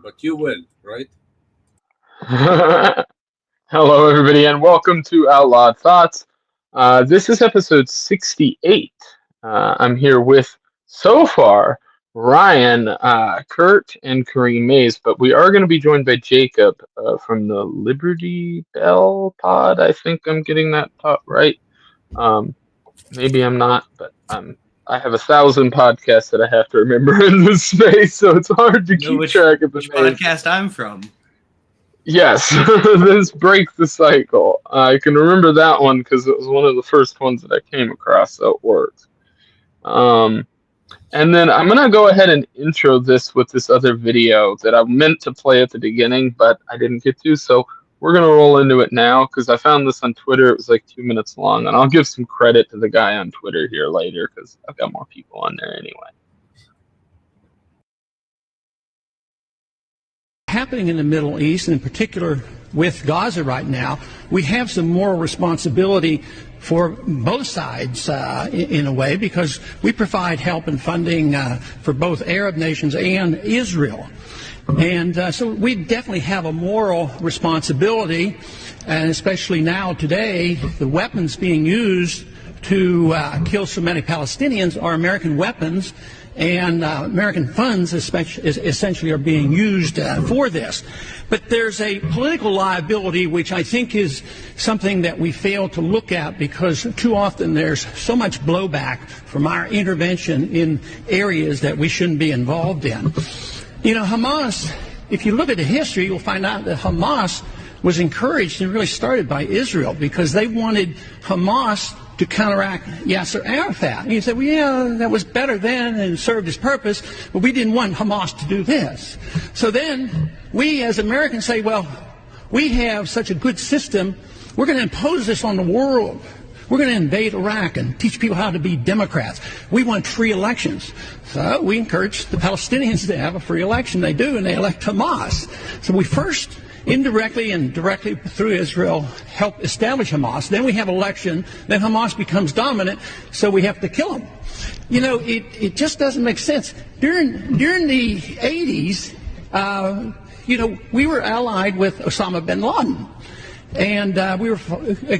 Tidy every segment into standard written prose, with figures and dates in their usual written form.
but you will, right? Hello, everybody, and welcome to Outlawed Thoughts. This is episode 68. I'm here with, so far, Ryan, Kurt, and Kareem Mays, but we are going to be joined by Jacob from the Liberty Bell pod. I think I'm getting that right. Um, Maybe I'm not, but I have 1,000 podcasts that I have to remember in this space, so it's hard to You know keep which track of the which names. podcast I'm from. Yes, this breaks the cycle. I can remember that one because it was one of the first ones that I came across, so it works. Um, and then I'm gonna go ahead and intro this with this other video that I meant to play at the beginning, but I didn't get to. So we're gonna roll into it now because I found this on Twitter. It was like 2 minutes long, and I'll give some credit to the guy on Twitter here later because I've got more people on there anyway. Happening in the Middle East, and in particular with Gaza right now, we have some moral responsibility for both sides in a way, because we provide help and funding for both Arab nations and Israel. And so we definitely have a moral responsibility, and especially now today, the weapons being used to kill so many Palestinians are American weapons, and American funds essentially are being used for this. But there's a political liability which I think is something that we fail to look at, because too often there's so much blowback from our intervention in areas that we shouldn't be involved in. You know, Hamas, if you look at the history, you'll find out that Hamas was encouraged and really started by Israel, because they wanted Hamas to counteract Yasser Arafat. And you say, well, yeah, that was better then and served its purpose, but we didn't want Hamas to do this. So then we as Americans say, well, we have such a good system, we're going to impose this on the world. We're going to invade Iraq and teach people how to be Democrats. We want free elections. So we encourage the Palestinians to have a free election. They do, and they elect Hamas. So we first indirectly and directly through Israel help establish Hamas. Then we have election. Then Hamas becomes dominant, so we have to kill them. You know, it just doesn't make sense. During the 80s, we were allied with Osama bin Laden. And we were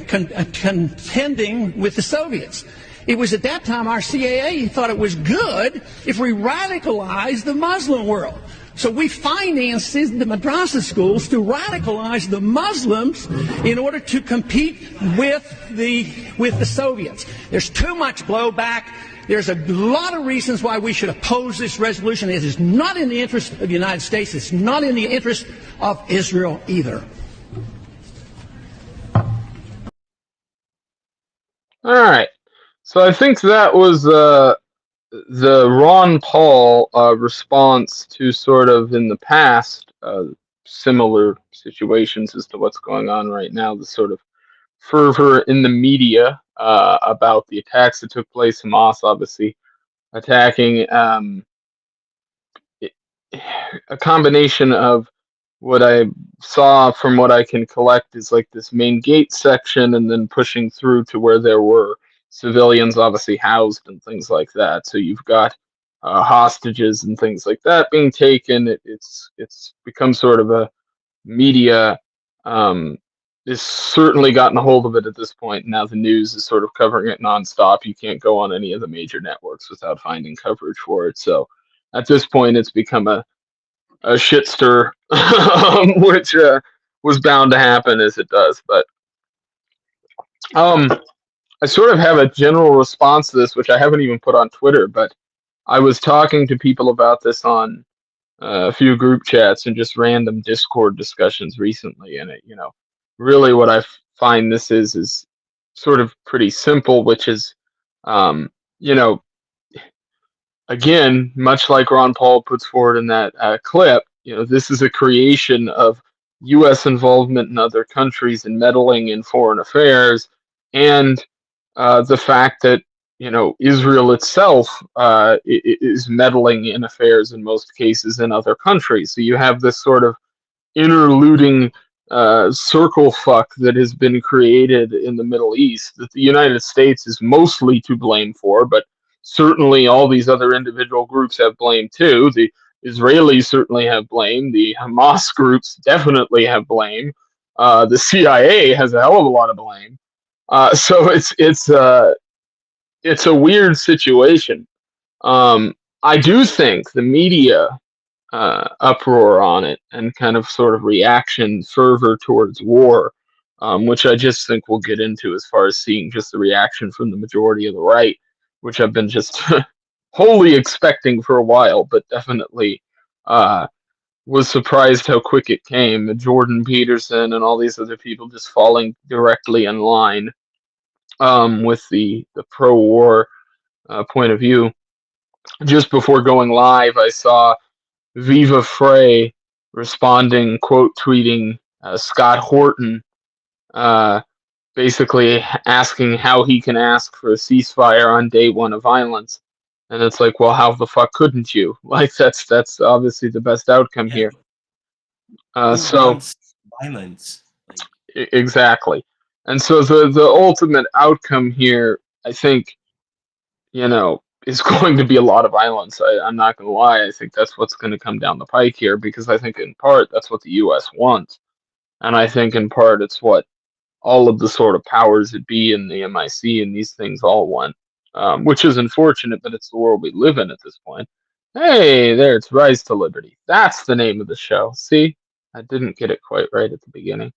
contending with the Soviets. It was at that time our CIA thought it was good if we radicalized the Muslim world. So we financed the madrasa schools to radicalize the Muslims in order to compete with the Soviets. There's too much blowback. There's a lot of reasons why we should oppose this resolution. It is not in the interest of the United States. It's not in the interest of Israel either. All right. So I think that was the Ron Paul response to sort of in the past similar situations as to what's going on right now. The sort of fervor in the media about the attacks that took place. Hamas obviously attacking a combination of what I saw from what I can collect is like this main gate section, and then pushing through to where there were civilians obviously housed and things like that. So you've got hostages and things like that being taken. It's become sort of a media is certainly gotten a hold of it at this point. Now the news is sort of covering it nonstop. You can't go on any of the major networks without finding coverage for it. So at this point, it's become a shit stir, which was bound to happen as it does. But I sort of have a general response to this, which I haven't even put on Twitter, but I was talking to people about this on a few group chats and just random Discord discussions recently. And really what I find this is sort of pretty simple, which is, again, much like Ron Paul puts forward in that clip, this is a creation of U.S. involvement in other countries and meddling in foreign affairs, and the fact that Israel itself is meddling in affairs in most cases in other countries. So you have this sort of interluding circle fuck that has been created in the Middle East that the United States is mostly to blame for, but certainly all these other individual groups have blame too. The Israelis certainly have blame. The Hamas groups definitely have blame. The CIA has a hell of a lot of blame. So it's a weird situation. I do think the media uproar on it and kind of sort of reaction fervor towards war, which I just think we'll get into as far as seeing just the reaction from the majority of the right, which I've been just wholly expecting for a while, but definitely was surprised how quick it came. Jordan Peterson and all these other people just falling directly in line with the pro-war point of view. Just before going live, I saw Viva Frey responding, quote tweeting Scott Horton, uh, basically asking how he can ask for a ceasefire on day one of violence. And it's like, well, how the fuck couldn't you? Like, that's obviously the best outcome here. Who wants violence? Exactly. And so the ultimate outcome here, I think, is going to be a lot of violence. I'm not going to lie. I think that's what's going to come down the pike here, because I think in part that's what the U.S. wants. And I think in part it's what all of the sort of powers that be in the MIC and these things all want, which is unfortunate, but it's the world we live in at this point. Hey, there, it's Rise to Liberty. That's the name of the show. See? I didn't get it quite right at the beginning.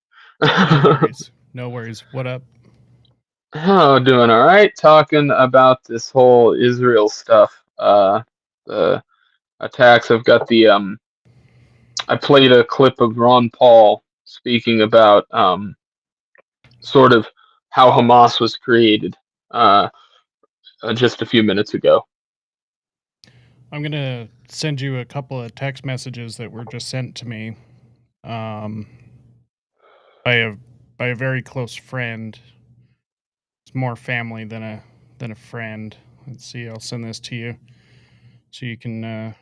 No worries. What up? Oh, doing all right. Talking about this whole Israel stuff. The attacks. I've got the I played a clip of Ron Paul speaking about sort of how Hamas was created just a few minutes ago. I'm gonna send you a couple of text messages that were just sent to me by a very close friend. It's more family than a friend. Let's see. I'll send this to you so you can at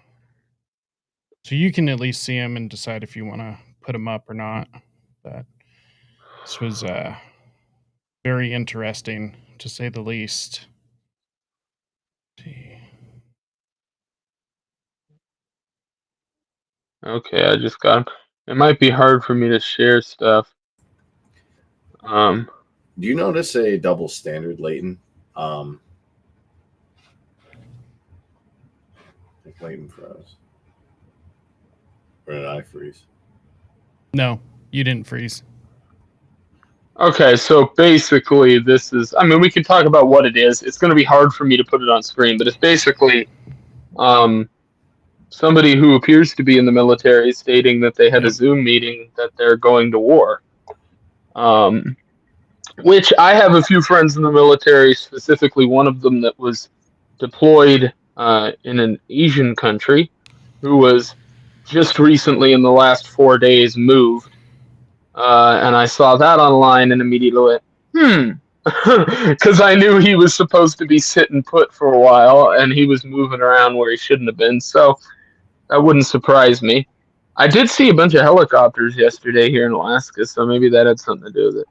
least see them and decide if you want to put them up or not. But this was very interesting, to say the least. Let's see. Okay, I just got them. It might be hard for me to share stuff. Do you notice a double standard, Leighton? I think Leighton froze. Or did I freeze? No, you didn't freeze. Okay, so basically this is, I mean, we can talk about what it is. It's going to be hard for me to put it on screen, but it's basically somebody who appears to be in the military stating that they had a Zoom meeting that they're going to war. Which I have a few friends in the military, specifically one of them that was deployed in an Asian country, who was just recently in the last 4 days moved. And I saw that online and immediately went, because I knew he was supposed to be sitting put for a while and he was moving around where he shouldn't have been. So that wouldn't surprise me. I did see a bunch of helicopters yesterday here in Alaska, so maybe that had something to do with it.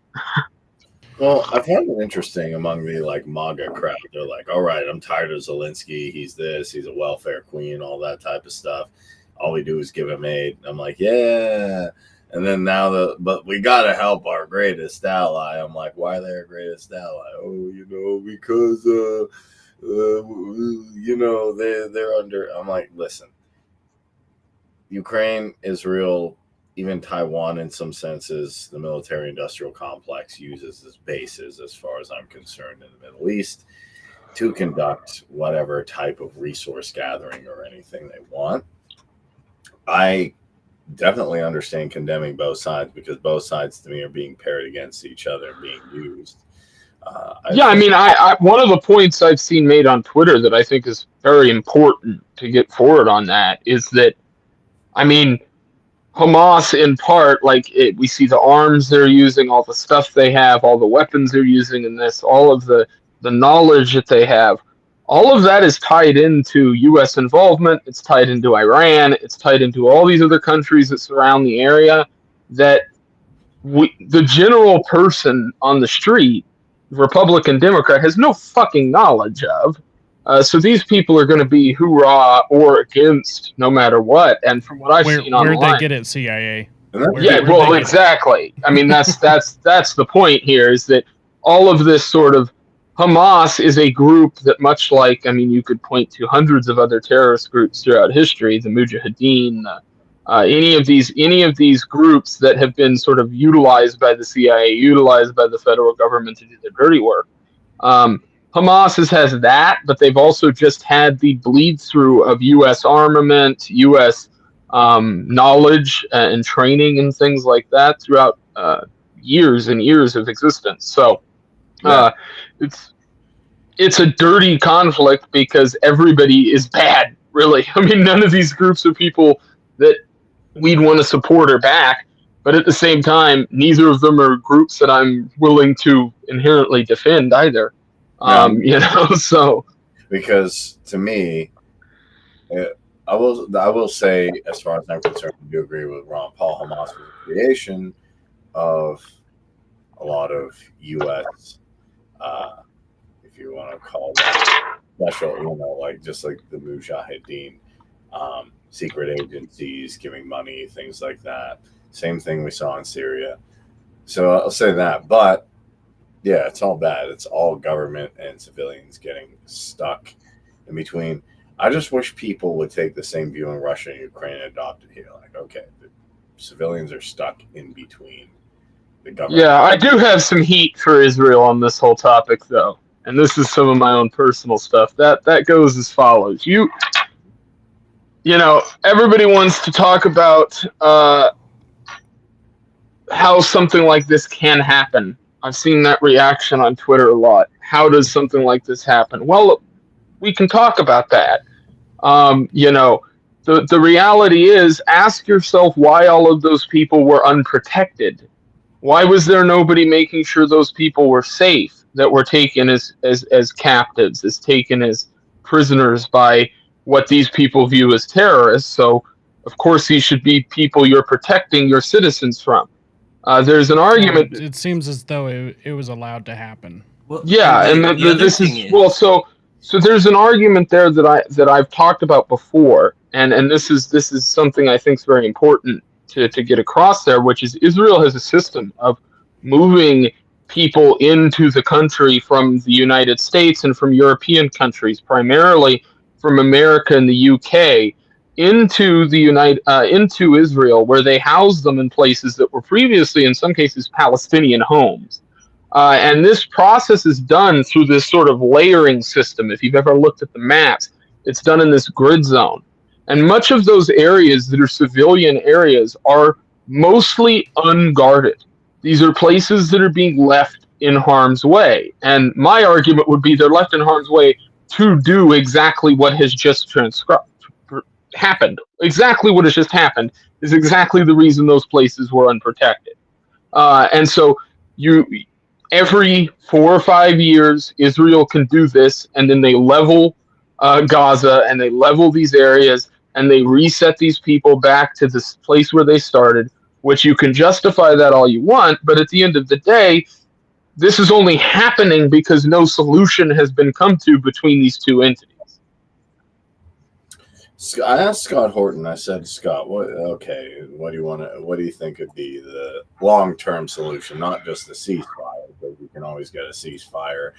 Well, I found it interesting among the MAGA crowd. They're like, all right, I'm tired of Zelensky. He's this, he's a welfare queen, all that type of stuff. All we do is give him aid. I'm like, yeah. And then now but we got to help our greatest ally. I'm like, why are they our greatest ally? Oh, because, they're under. I'm like, listen, Ukraine, Israel, even Taiwan in some senses, the military-industrial complex uses as bases, as far as I'm concerned, in the Middle East to conduct whatever type of resource gathering or anything they want. I definitely understand condemning both sides, because both sides to me are being paired against each other, being used. I one of the points I've seen made on Twitter that I think is very important to get forward on that is that, I mean, Hamas, in part, we see the arms they're using, all the stuff they have, all the weapons they're using in this, all of the knowledge that they have, all of that is tied into U.S. involvement. It's tied into Iran. It's tied into all these other countries that surround the area that the general person on the street, Republican, Democrat, has no fucking knowledge of. So these people are going to be hoorah or against no matter what. And from what I've seen online, where'd they get it, CIA? Exactly. I mean, that's the point here, is that all of this sort of Hamas is a group that, much like, I mean, you could point to hundreds of other terrorist groups throughout history, the Mujahideen, any of these groups that have been sort of utilized by the CIA, utilized by the federal government to do the dirty work. Hamas has that, but they've also just had the bleed through of U.S. armament, U.S. Knowledge and training and things like that throughout years and years of existence. So it's a dirty conflict because everybody is bad, really. I mean, none of these groups are people that we'd want to support or back, but at the same time, neither of them are groups that I'm willing to inherently defend either. So because to me, I will say, as far as I'm concerned, I do agree with Ron Paul. Hamas was the creation of a lot of U.S. If you want to call that special, like just like the Mujahideen, secret agencies giving money, things like that. Same thing we saw in Syria. So I'll say that, but yeah, it's all bad. It's all government and civilians getting stuck in between. I just wish people would take the same view in Russia and Ukraine and adopt it here. Like, okay, the civilians are stuck in between the government. Yeah, I do have some heat for Israel on this whole topic, though. And this is some of my own personal stuff. That goes as follows. Everybody wants to talk about how something like this can happen. I've seen that reaction on Twitter a lot. How does something like this happen? Well, we can talk about that. The reality is, ask yourself why all of those people were unprotected. Why was there nobody making sure those people were safe, that were taken as captives, as taken as prisoners by what these people view as terrorists? So, of course, these should be people you're protecting your citizens from. There's an argument. It seems as though it was allowed to happen. Well, yeah, and this is well. So there's an argument there that I've talked about before, and this is something I think is very important to get across there, which is Israel has a system of moving people into the country from the United States and from European countries, primarily from America and the UK, into Israel, where they house them in places that were previously, in some cases, Palestinian homes. And this process is done through this sort of layering system. If you've ever looked at the maps, it's done in this grid zone. And much of those areas that are civilian areas are mostly unguarded. These are places that are being left in harm's way. And my argument would be they're left in harm's way to do exactly what has just happened. Exactly what has just happened is exactly the reason those places were unprotected. And so every 4 or 5 years, Israel can do this, and then they level Gaza, and they level these areas, and they reset these people back to this place where they started, which you can justify that all you want, but at the end of the day, this is only happening because no solution has been come to between these two entities. I asked Scott Horton, I said, Scott, what do you think would be the long-term solution? Not just the ceasefire, because we can always get a ceasefire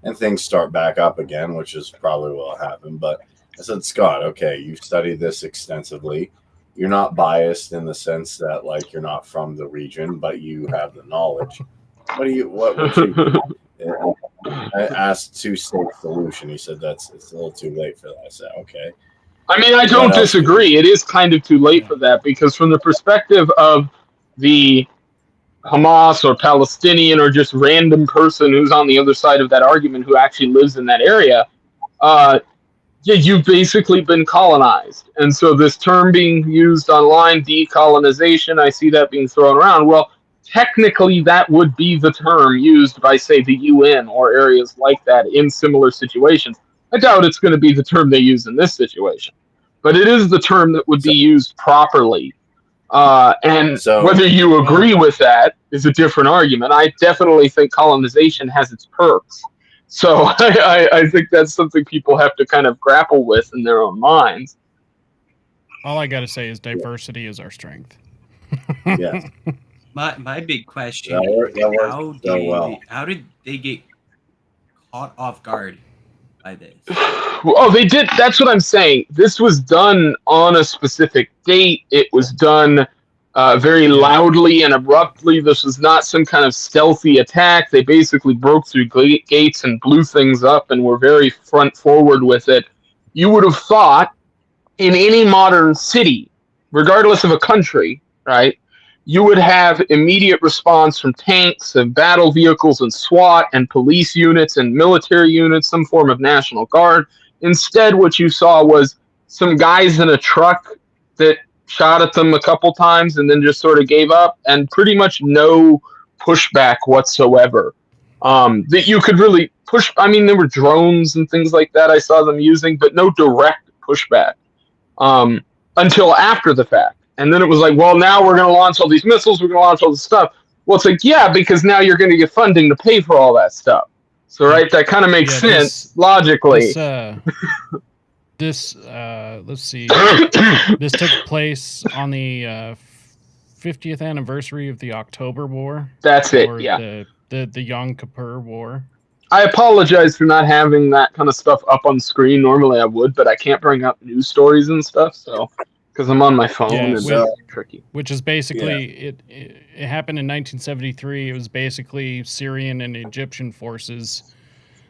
and things start back up again, which is probably what will happen. But I said, Scott, okay, you've studied this extensively. You're not biased in the sense that, like, you're not from the region, but you have the knowledge. What would you I asked two-state solution. He said it's a little too late for that. I said, okay. I mean, I don't disagree. It is kind of too late for that, because from the perspective of the Hamas or Palestinian or just random person who's on the other side of that argument who actually lives in that area, you've basically been colonized. And so this term being used online, decolonization, I see that being thrown around. Well, technically that would be the term used by, say, the UN or areas like that in similar situations. I doubt it's going to be the term they use in this situation, but it is the term that would be used properly. And so, whether you agree with that is a different argument. I definitely think colonization has its perks. So I think that's something people have to kind of grapple with in their own minds. All I got to say is diversity is our strength. Yes. My big question: That worked how so well. how did they get caught off guard by this? Oh, they did. That's what I'm saying. This was done on a specific date. It was done very loudly and abruptly. This was not some kind of stealthy attack. They basically broke through gates and blew things up and were very front forward with it. You would have thought in any modern city, regardless of a country, right, you would have immediate response from tanks and battle vehicles and SWAT and police units and military units, some form of National Guard. Instead, what you saw was some guys in a truck that shot at them a couple times and then just sort of gave up, and pretty much no pushback whatsoever. That you could really push. I mean, there were drones and things like that I saw them using, but no direct pushback until after the fact. And then it was like, well, now we're going to launch all these missiles. We're going to launch all this stuff. Well, it's like, yeah, because now you're going to get funding to pay for all that stuff. So, right, that kind of makes sense logically. Let's see. This took place on the 50th anniversary of the October War. That's it, yeah. The Yom Kippur War. I apologize for not having that kind of stuff up on screen. Normally I would, but I can't bring up news stories and stuff, so because I'm on my phone and it's tricky. Which is basically it happened in 1973. It was basically Syrian and Egyptian forces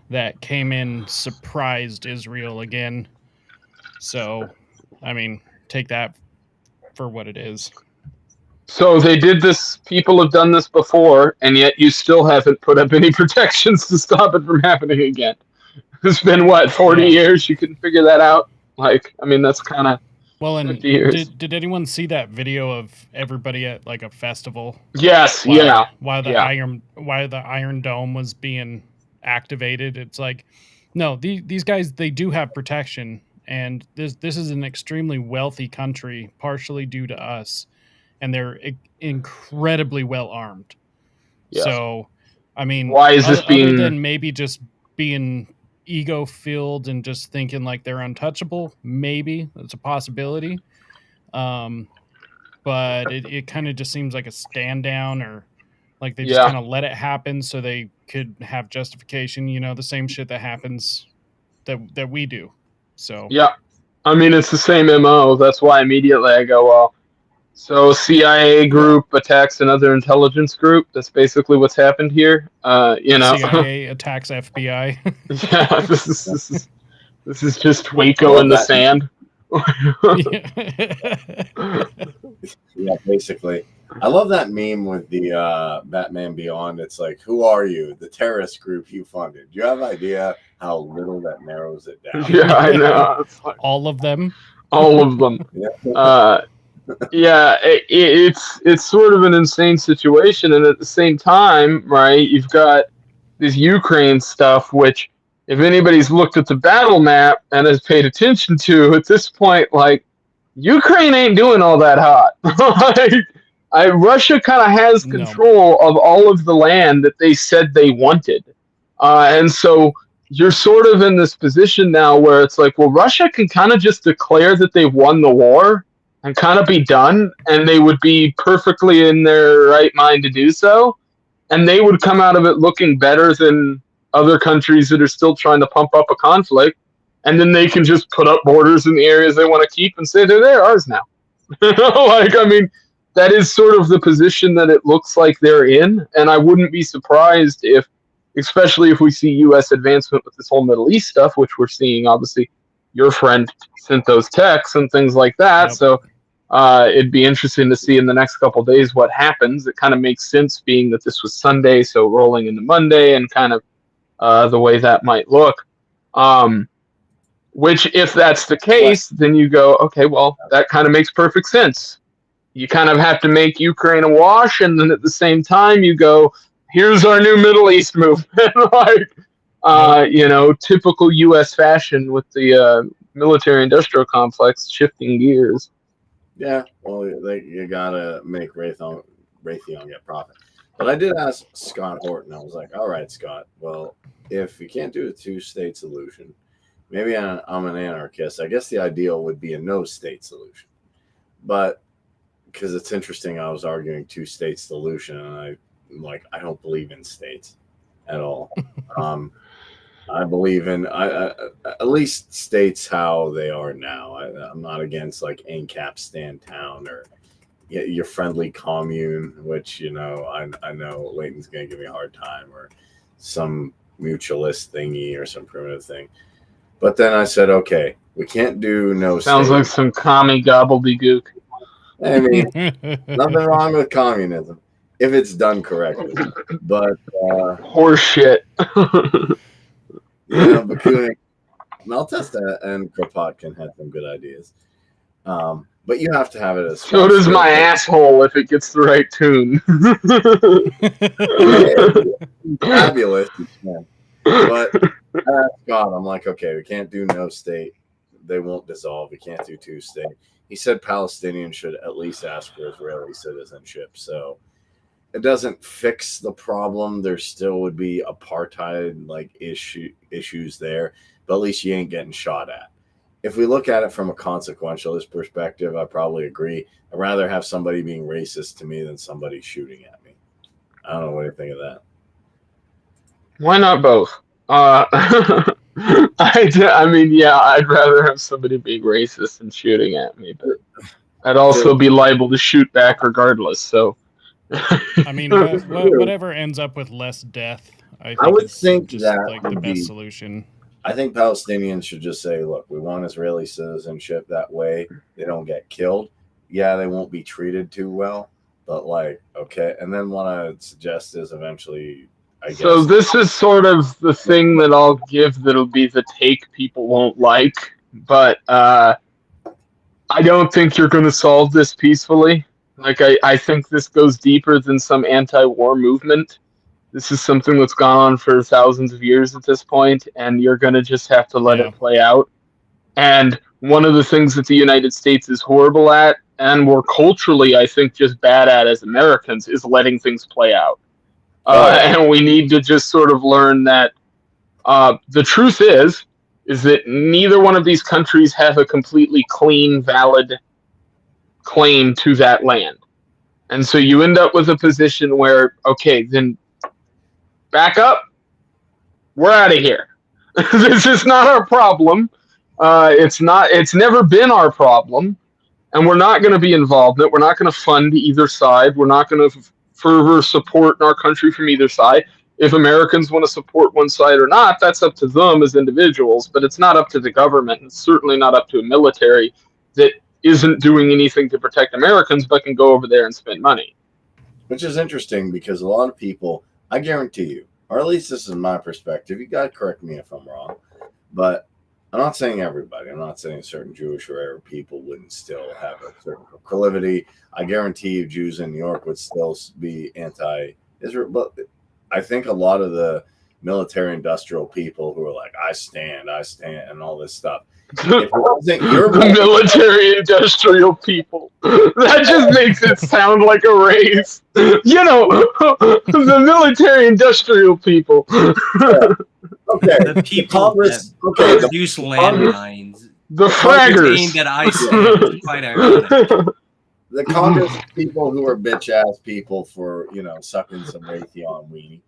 that came in, surprised Israel again. So, I mean, take that for what it is. So they did this, people have done this before, and yet you still haven't put up any protections to stop it from happening again. It's been, 40 years? You couldn't figure that out? Like, I mean, that's kind of 50 years. Did anyone see that video of everybody at, like, a festival? Yes, Why the Iron Dome was being activated? It's like, no, these guys, they do have protection, and this is an extremely wealthy country, partially due to us. And they're incredibly well armed. Yes. So, I mean, why is this being other than maybe just being ego filled and just thinking like they're untouchable? Maybe that's a possibility. But it kind of just seems like a stand down, or like they just kind of let it happen so they could have justification. You know, the same shit that happens that we do. So yeah, I mean, it's the same MO. That's why immediately I go, well. So CIA group attacks another intelligence group. That's basically what's happened here. CIA attacks FBI. Yeah, this is just Waco in the sand. Yeah, basically. I love that meme with the Batman Beyond. It's like, who are you? The terrorist group you funded. Do you have an idea how little that narrows it down? Yeah, I know. Like, all of them. All of them. Yeah, it's sort of an insane situation, and at the same time, right, you've got this Ukraine stuff, which if anybody's looked at the battle map and has paid attention to at this point, like, Ukraine ain't doing all that hot. Russia kind of has control of all of the land that they said they wanted, and so you're sort of in this position now where it's like, well, Russia can kind of just declare that they've won the war and kind of be done, and they would be perfectly in their right mind to do so, and they would come out of it looking better than other countries that are still trying to pump up a conflict, and then they can just put up borders in the areas they want to keep and say they're ours now. Like, I mean, that is sort of the position that it looks like they're in, and I wouldn't be surprised if, especially if we see U.S. advancement with this whole Middle East stuff, which we're seeing, obviously, your friend sent those texts and things like that, so it'd be interesting to see in the next couple of days what happens. It kind of makes sense being that this was Sunday, so rolling into Monday and kind of the way that might look. Which, if that's the case, then you go, okay, well, that kind of makes perfect sense. You kind of have to make Ukraine a wash, and then at the same time you go, here's our new Middle East movement. Like, typical U.S. fashion with the military-industrial complex shifting gears. Yeah, well, you gotta make Raytheon get profit. But I did ask Scott Horton. I was like, all right, Scott, well, if you can't do a two-state solution, maybe I'm an anarchist. I guess the ideal would be a no-state solution. But because it's interesting, I was arguing two-state solution, and I don't believe in states at all. I believe in at least states how they are now. I'm not against like Ancapistan town or your friendly commune, which I know Leighton's gonna give me a hard time, or some mutualist thingy or some primitive thing. But then I said, okay, we can't do no. Sounds like some commie gobbledygook. I mean, nothing wrong with communism if it's done correctly, but horseshit. Bakunin, Maltesta and Kropotkin had some good ideas, but you have to have it as. So does my asshole if it gets the right tune. Fabulous, but God, I'm like, okay, we can't do no state. They won't dissolve. We can't do two state. He said Palestinians should at least ask for Israeli citizenship. So it doesn't fix the problem. There still would be apartheid issues there, but at least you ain't getting shot at. If we look at it from a consequentialist perspective, I probably agree. I'd rather have somebody being racist to me than somebody shooting at me. I don't know what you think of that. Why not both? I mean, yeah, I'd rather have somebody being racist than shooting at me, but I'd also be liable to shoot back regardless. So, I mean, whatever ends up with less death, I would think just that like the best solution. I think Palestinians should just say, look, we want Israeli citizenship. That way they don't get killed. Yeah, they won't be treated too well, but like, okay. And then what I would suggest is eventually, I guess. So this is sort of the thing that I'll give that'll be the take people won't like, but I don't think you're going to solve this peacefully. Like, I think this goes deeper than some anti-war movement. This is something that's gone on for thousands of years at this point, and you're going to just have to let it play out. And one of the things that the United States is horrible at, and more culturally, I think, just bad at as Americans, is letting things play out. And we need to just sort of learn that the truth is that neither one of these countries have a completely clean, valid claim to that land. And so you end up with a position where, okay, then back up. We're out of here. This is not our problem. It's never been our problem. And we're not going to be involved in it. We're not going to fund either side. We're not going to further support our country from either side. If Americans want to support one side or not, that's up to them as individuals, but it's not up to the government. It's certainly not up to a military that isn't doing anything to protect Americans, but can go over there and spend money. Which is interesting because a lot of people, I guarantee you, or at least this is my perspective, you got to correct me if I'm wrong, but I'm not saying everybody. I'm not saying certain Jewish or Arab people wouldn't still have a certain proclivity. I guarantee you Jews in New York would still be anti-Israel. But I think a lot of the military-industrial people who are like, I stand, and all this stuff. The military-industrial people. That just makes it sound like a race. You know, the military-industrial people. Okay. The people that produce landmines. The fraggers. That I stand. Quite ironic. The Congress people who are bitch-ass people for, sucking some Raytheon weenie.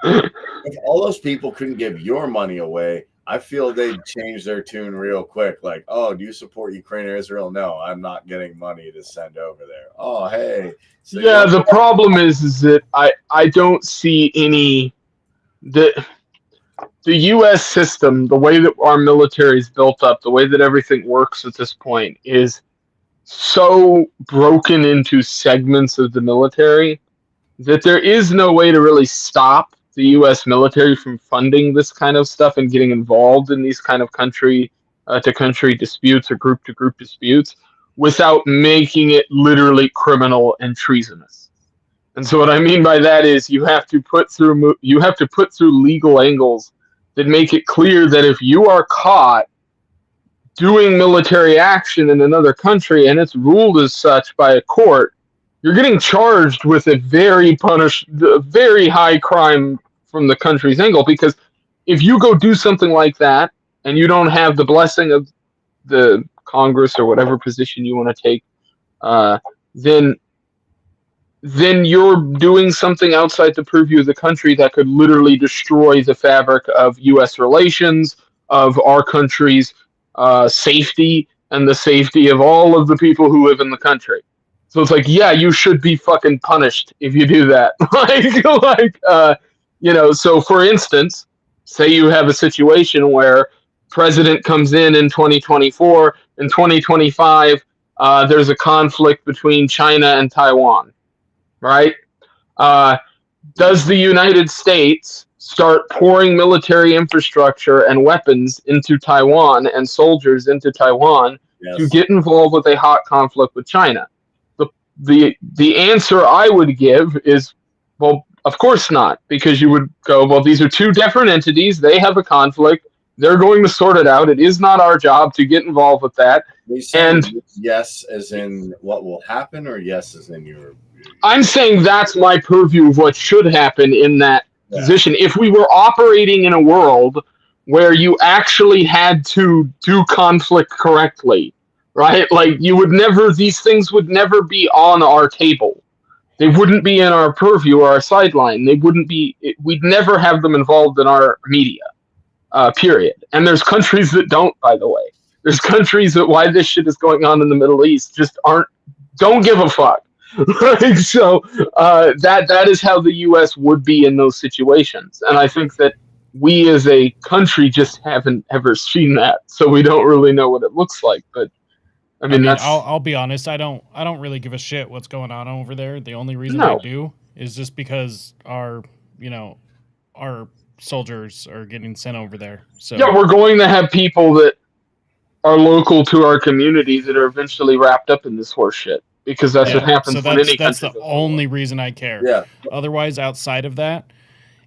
If all those people couldn't give your money away, I feel they'd change their tune real quick. Like, oh, do you support Ukraine or Israel? No, I'm not getting money to send over there. Oh, hey. So yeah, the problem is that I don't see any... The U.S. system, the way that our military is built up, the way that everything works at this point is so broken into segments of the military that there is no way to really stop the U.S. military from funding this kind of stuff and getting involved in these kind of country-to-country disputes or group-to-group disputes without making it literally criminal and treasonous. And so what I mean by that is you have to put through legal angles that make it clear that if you are caught doing military action in another country and it's ruled as such by a court, you're getting charged with a very high crime from the country's angle because if you go do something like that and you don't have the blessing of the Congress or whatever position you want to take, then you're doing something outside the purview of the country that could literally destroy the fabric of U.S. relations, of our country's safety, and the safety of all of the people who live in the country. So it's like, yeah, you should be fucking punished if you do that. So for instance, say you have a situation where president comes in 2024, in 2025, there's a conflict between China and Taiwan, right? Does the United States start pouring military infrastructure and weapons into Taiwan and soldiers into Taiwan to get involved with a hot conflict with China? The answer I would give is, well, of course not, because you would go, well, these are two different entities. They have a conflict. They're going to sort it out. It is not our job to get involved with that. And yes, as in what will happen, or yes, as in your... I'm saying that's my purview of what should happen in that position. If we were operating in a world where you actually had to do conflict correctly, right? Like, these things would never be on our table. They wouldn't be in our purview or our sideline. We'd never have them involved in our media, period. And there's countries that don't, by the way. There's countries that why this shit is going on in the Middle East just don't give a fuck. Right? So that is how the U.S. would be in those situations. And I think that we as a country just haven't ever seen that. So we don't really know what it looks like. But I mean that's... I'll be honest. I don't really give a shit what's going on over there. The only reason I do is just because our soldiers are getting sent over there. So yeah, we're going to have people that are local to our community that are eventually wrapped up in this horse shit, because that's what happens. So that's the only reason I care. Yeah. Otherwise, outside of that,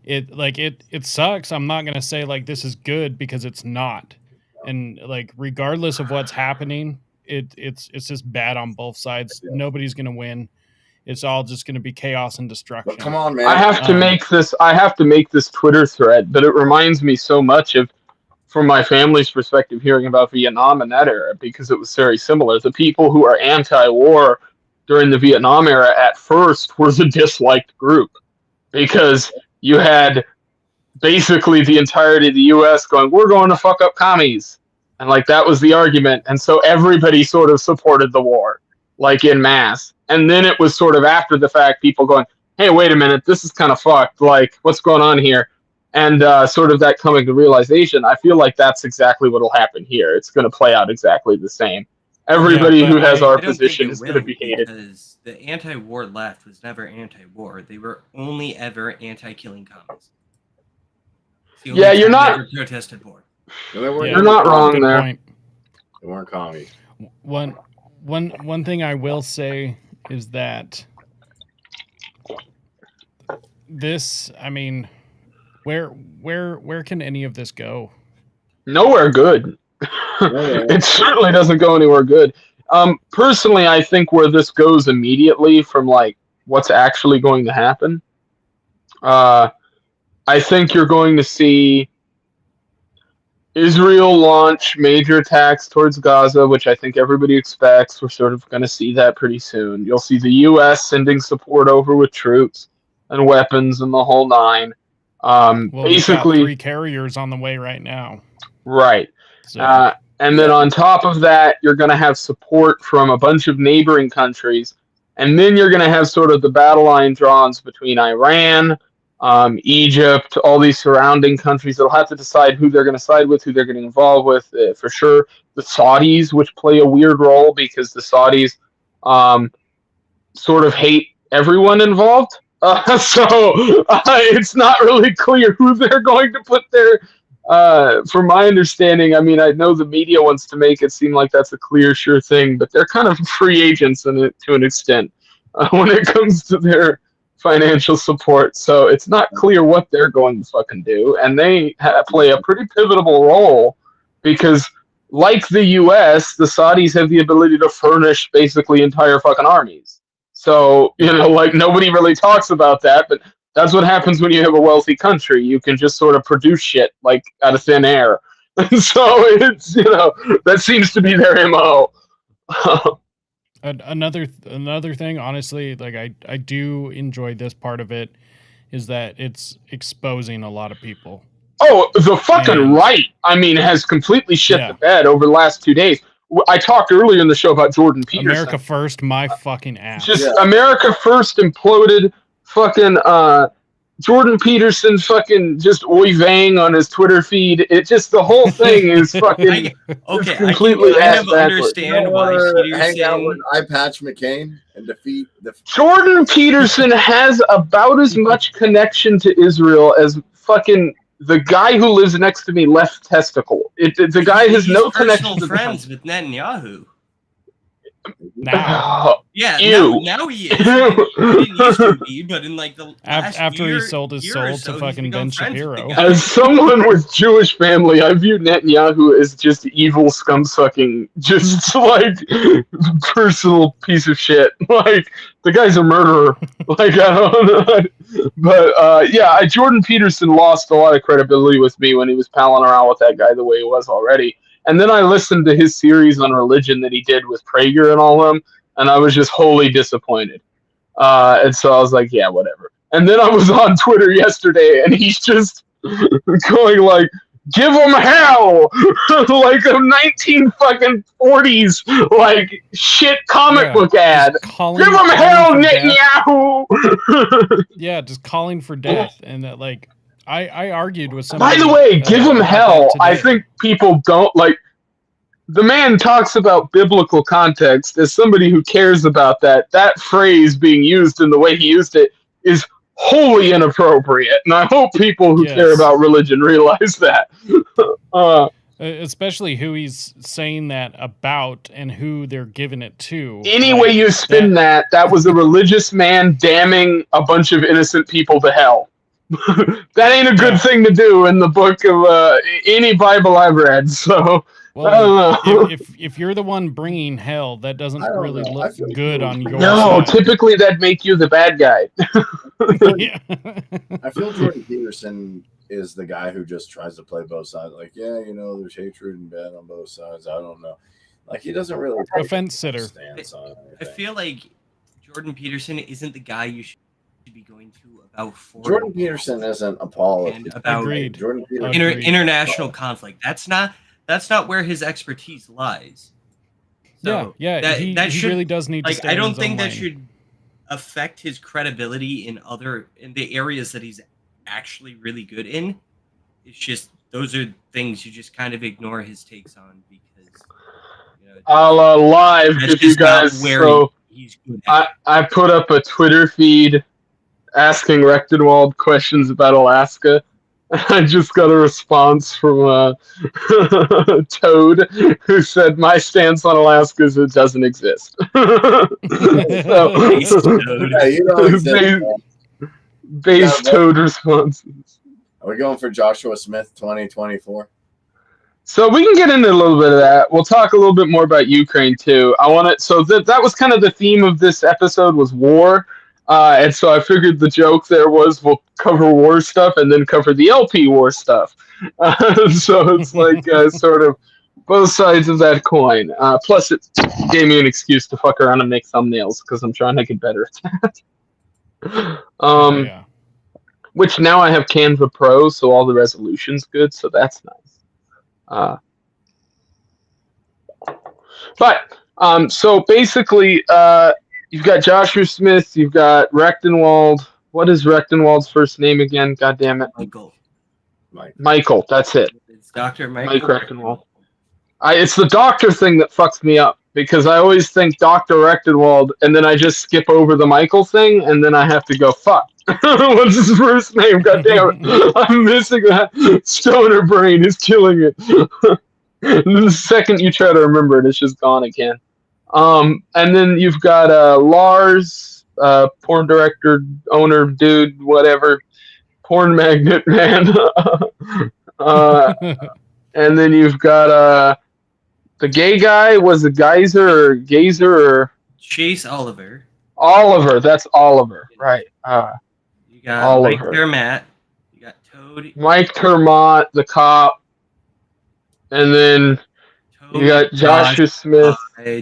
it sucks. I'm not gonna say like this is good, because it's not. And like regardless of what's happening, it's just bad on both sides. Yeah. Nobody's gonna win. It's all just gonna be chaos and destruction. But come on, man. I have to make this Twitter thread, but it reminds me so much of, from my family's perspective, hearing about Vietnam in that era, because it was very similar. The people who are anti-war during the Vietnam era at first was a disliked group, because you had basically the entirety of the U.S. going, we're going to fuck up commies. And like that was the argument. And so everybody sort of supported the war, like en masse. And then it was sort of after the fact, people going, hey, wait a minute, this is kind of fucked. Like, what's going on here? And sort of that coming to realization, I feel like that's exactly what will happen here. It's going to play out exactly the same. Everybody who has our position is going to be hated. Because the anti-war left was never anti-war. They were only ever anti-killing commies. Yeah, you're not... Never protested war. You're not wrong there. Point. They weren't commies. One thing I will say is that this, I mean... Where can any of this go? Nowhere good. It certainly doesn't go anywhere good. Personally, I think where this goes immediately from like what's actually going to happen, I think you're going to see Israel launch major attacks towards Gaza, which I think everybody expects. We're sort of going to see that pretty soon. You'll see the U.S. sending support over with troops and weapons and the whole nine. Basically, we've got 3 carriers on the way right now. Right. So, and then on top of that, you're going to have support from a bunch of neighboring countries. And then you're going to have sort of the battle line draws between Iran, Egypt, all these surrounding countries. They'll have to decide who they're going to side with, who they're getting involved with. For sure, the Saudis, which play a weird role because the Saudis sort of hate everyone involved. So it's not really clear who they're going to put there. From my understanding, I mean, I know the media wants to make it seem like that's a clear, sure thing, but they're kind of free agents in it, to an extent when it comes to their financial support. So it's not clear what they're going to fucking do. And they play a pretty pivotal role because, like the U.S., the Saudis have the ability to furnish basically entire fucking armies. So, like nobody really talks about that, but That's what happens when you have a wealthy country. You can just sort of produce shit like out of thin air. And so it's, that seems to be their MO. Another thing, honestly, like I do enjoy this part of it, is that it's exposing a lot of people. Oh, the fucking right, has completely shit the bed over the last 2 days. I talked earlier in the show about Jordan Peterson. America First, my fucking ass. Just America First imploded. Fucking Jordan Peterson fucking just oy-vang on his Twitter feed. It just, the whole thing is fucking completely ass backwards. Understand why hang out with Eye Patch McCain and defeat the... Jordan Peterson has about as much connection to Israel as fucking the guy who lives next to me, left testicle. The guy has no connection to friends with Netanyahu. Now. Now he is. He didn't used to be, but in like the last after year, he sold his soul to fucking Ben Shapiro. As someone with Jewish family, I view Netanyahu as just evil, scum-sucking, just like personal piece of shit. Like, the guy's a murderer. Like, I don't know. But Jordan Peterson lost a lot of credibility with me when he was palling around with that guy the way he was already. And then I listened to his series on religion that he did with Prager and all them, and I was just wholly disappointed. And so I was like, yeah, whatever. And then I was on Twitter yesterday, and he's just going like, give them hell! Like a 1940s, like, shit comic book ad. Give them hell, Netanyahu! Yeah, just calling for death. And that, like... I argued with somebody. By the way, give him hell. I think people don't like. The man talks about biblical context. As somebody who cares about that phrase being used in the way he used it is wholly inappropriate. And I hope people who care about religion realize that. Especially who he's saying that about and who they're giving it to. Any way you spin that was a religious man damning a bunch of innocent people to hell. That ain't a good thing to do in the book of any Bible I've read. So well, I don't know. If you're the one bringing hell, that doesn't really look good on your side. side. Typically that'd make you the bad guy. I feel Jordan Peterson is the guy who just tries to play both sides. Like, there's hatred and bad on both sides. I don't know. Like, he doesn't really take a fence sitter. I feel like Jordan Peterson isn't the guy you should be going to about Jordan Peterson isn't apologizing about Jordan Peterson international conflict. That's not where his expertise lies. So he really does need to stay I don't in his think own that lane. should affect his credibility in the areas that he's actually really good in. It's just those are things you just kind of ignore his takes on because I'll live if you guys. So he's good at. I put up a Twitter feed asking Rechtenwald questions about Alaska. I just got a response from Toad, who said, my stance on Alaska is it doesn't exist. Base Toad responses. Are we going for Joshua Smith 2024? So we can get into a little bit of that. We'll talk a little bit more about Ukraine, too. That was kind of the theme of this episode was war. And so I figured the joke there was we'll cover war stuff and then cover the LP war stuff. So it's like sort of both sides of that coin. Plus, it gave me an excuse to fuck around and make thumbnails because I'm trying to get better at that. Which now I have Canva Pro, so all the resolution's good, so that's nice. So basically, you've got Joshua Smith, you've got Rechtenwald. What is Rechtenwald's first name again? God damn it. Michael, that's it. It's Dr. Mike Rechtenwald. It's the doctor thing that fucks me up because I always think Dr. Rechtenwald and then I just skip over the Michael thing and then I have to go, fuck. What's his first name? God damn it. I'm missing that. Stoner brain is killing it. The second you try to remember it, it's just gone again. And then you've got Lars, porn director, owner, dude, whatever, porn magnet man. And then you've got the gay guy. Was it Gazer or Chase Oliver? Oliver, that's Oliver, right? got Mike Oliver. Dermatt. You got Toad. Mike Termott, the cop. And then Toad you got Joshua Smith,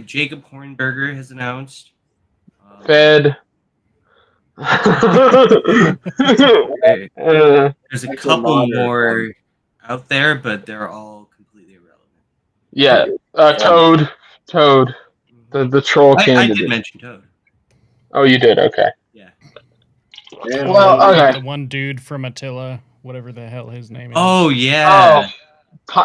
Jacob Hornberger has announced. Fed. There's a couple more out there, but they're all completely irrelevant. Yeah, Toad, the troll candidate. I did mention Toad. Oh, you did? Okay. Yeah. Well, okay. The one dude from Attila, whatever the hell his name is. Oh yeah.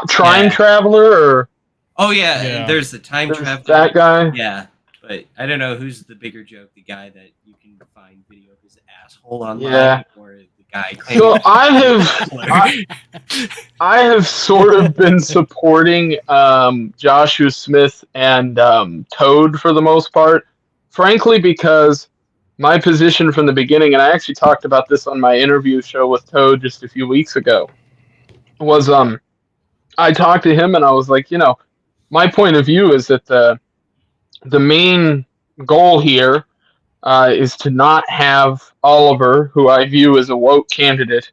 Time traveler or? Oh yeah. There's the time traveler. That guy. Yeah, but I don't know who's the bigger joke: the guy that you can find video of his asshole online, or the guy. So I have sort of been supporting Joshua Smith and Toad for the most part, frankly, because my position from the beginning, and I actually talked about this on my interview show with Toad just a few weeks ago, was I talked to him and I was like, my point of view is that the main goal here is to not have Oliver, who I view as a woke candidate,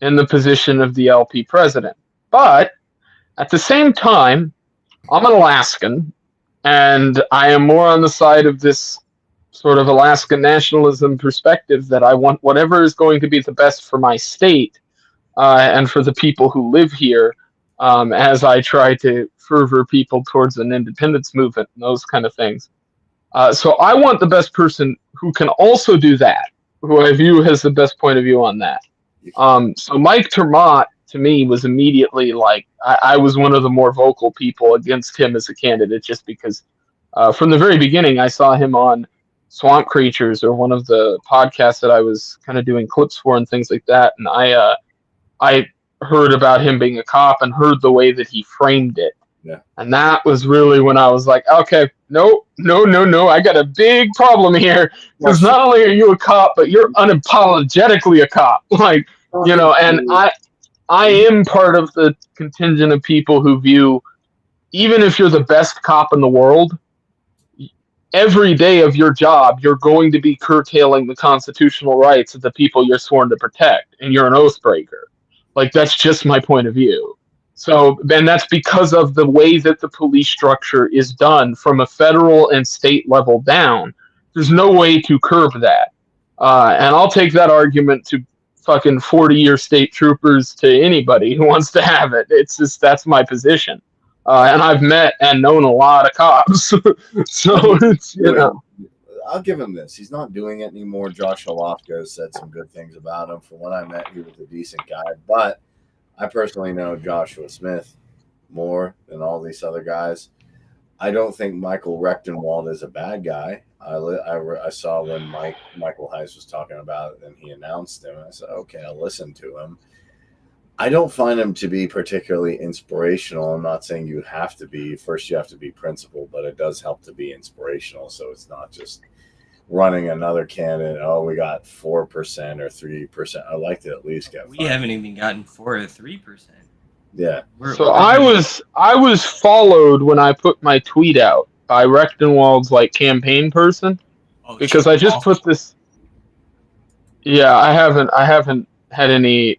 in the position of the LP president. But at the same time, I'm an Alaskan, and I am more on the side of this sort of Alaskan nationalism perspective that I want whatever is going to be the best for my state and for the people who live here, as I try to fervor people towards an independence movement and those kind of things. So I want the best person who can also do that, who I view has the best point of view on that. So Mike Termott, to me, was immediately like, I was one of the more vocal people against him as a candidate, just because from the very beginning, I saw him on Swamp Creatures, or one of the podcasts that I was kind of doing clips for and things like that. And I heard about him being a cop and heard the way that he framed it. Yeah. And that was really when I was like, okay, no, I got a big problem here. Because not only are you a cop, but you're unapologetically a cop. Like, and I am part of the contingent of people who view, even if you're the best cop in the world, every day of your job, you're going to be curtailing the constitutional rights of the people you're sworn to protect, and you're an oath breaker. Like, that's just my point of view. So, and that's because of the way that the police structure is done from a federal and state level down. There's no way to curb that. And I'll take that argument to fucking 40-year state troopers, to anybody who wants to have it. It's just, that's my position. And I've met and known a lot of cops. So it's, I'll give him this. He's not doing it anymore. Josh Halofka said some good things about him. From when I met, he was a decent guy. But I personally know Joshua Smith more than all these other guys. I don't think Michael Rechtenwald is a bad guy. I saw when Michael Heiss was talking about it and he announced him. I said, okay, I'll listen to him. I don't find him to be particularly inspirational. I'm not saying you have to be. First, you have to be principled, but it does help to be inspirational. So it's not just running another candidate. Oh, we got 4% or 3%. I like to at least get 5%. We haven't even gotten 4 or 3%. Yeah. So I was followed when I put my tweet out by Rechtenwald's campaign person, because I just put this. Yeah, I haven't had any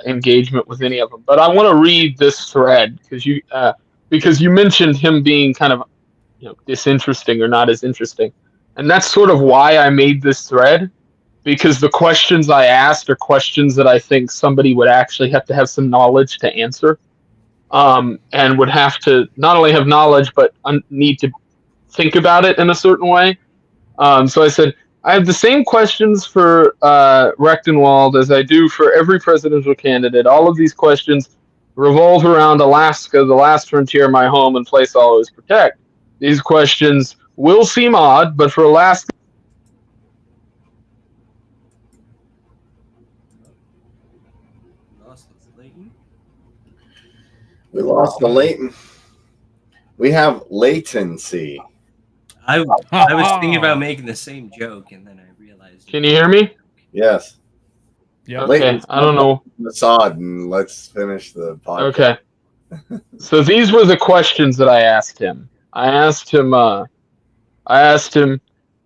engagement with any of them, but I want to read this thread because you mentioned him being kind of disinteresting or not as interesting, and that's sort of why I made this thread, because the questions I asked are questions that I think somebody would actually have to have some knowledge to answer, and would have to not only have knowledge but need to think about it in a certain way. So I said, I have the same questions for Rechtenwald as I do for every presidential candidate. All of these questions revolve around Alaska, the last frontier, my home and place I'll always protect. These questions will seem odd, but for Alaska... We lost the latent. We have latency. I was thinking about making the same joke, and then I realized. Can you hear me? Yes. Yeah. Okay. I don't know. Assad, and let's finish the podcast. Okay. So these were the questions that I asked him. I asked him,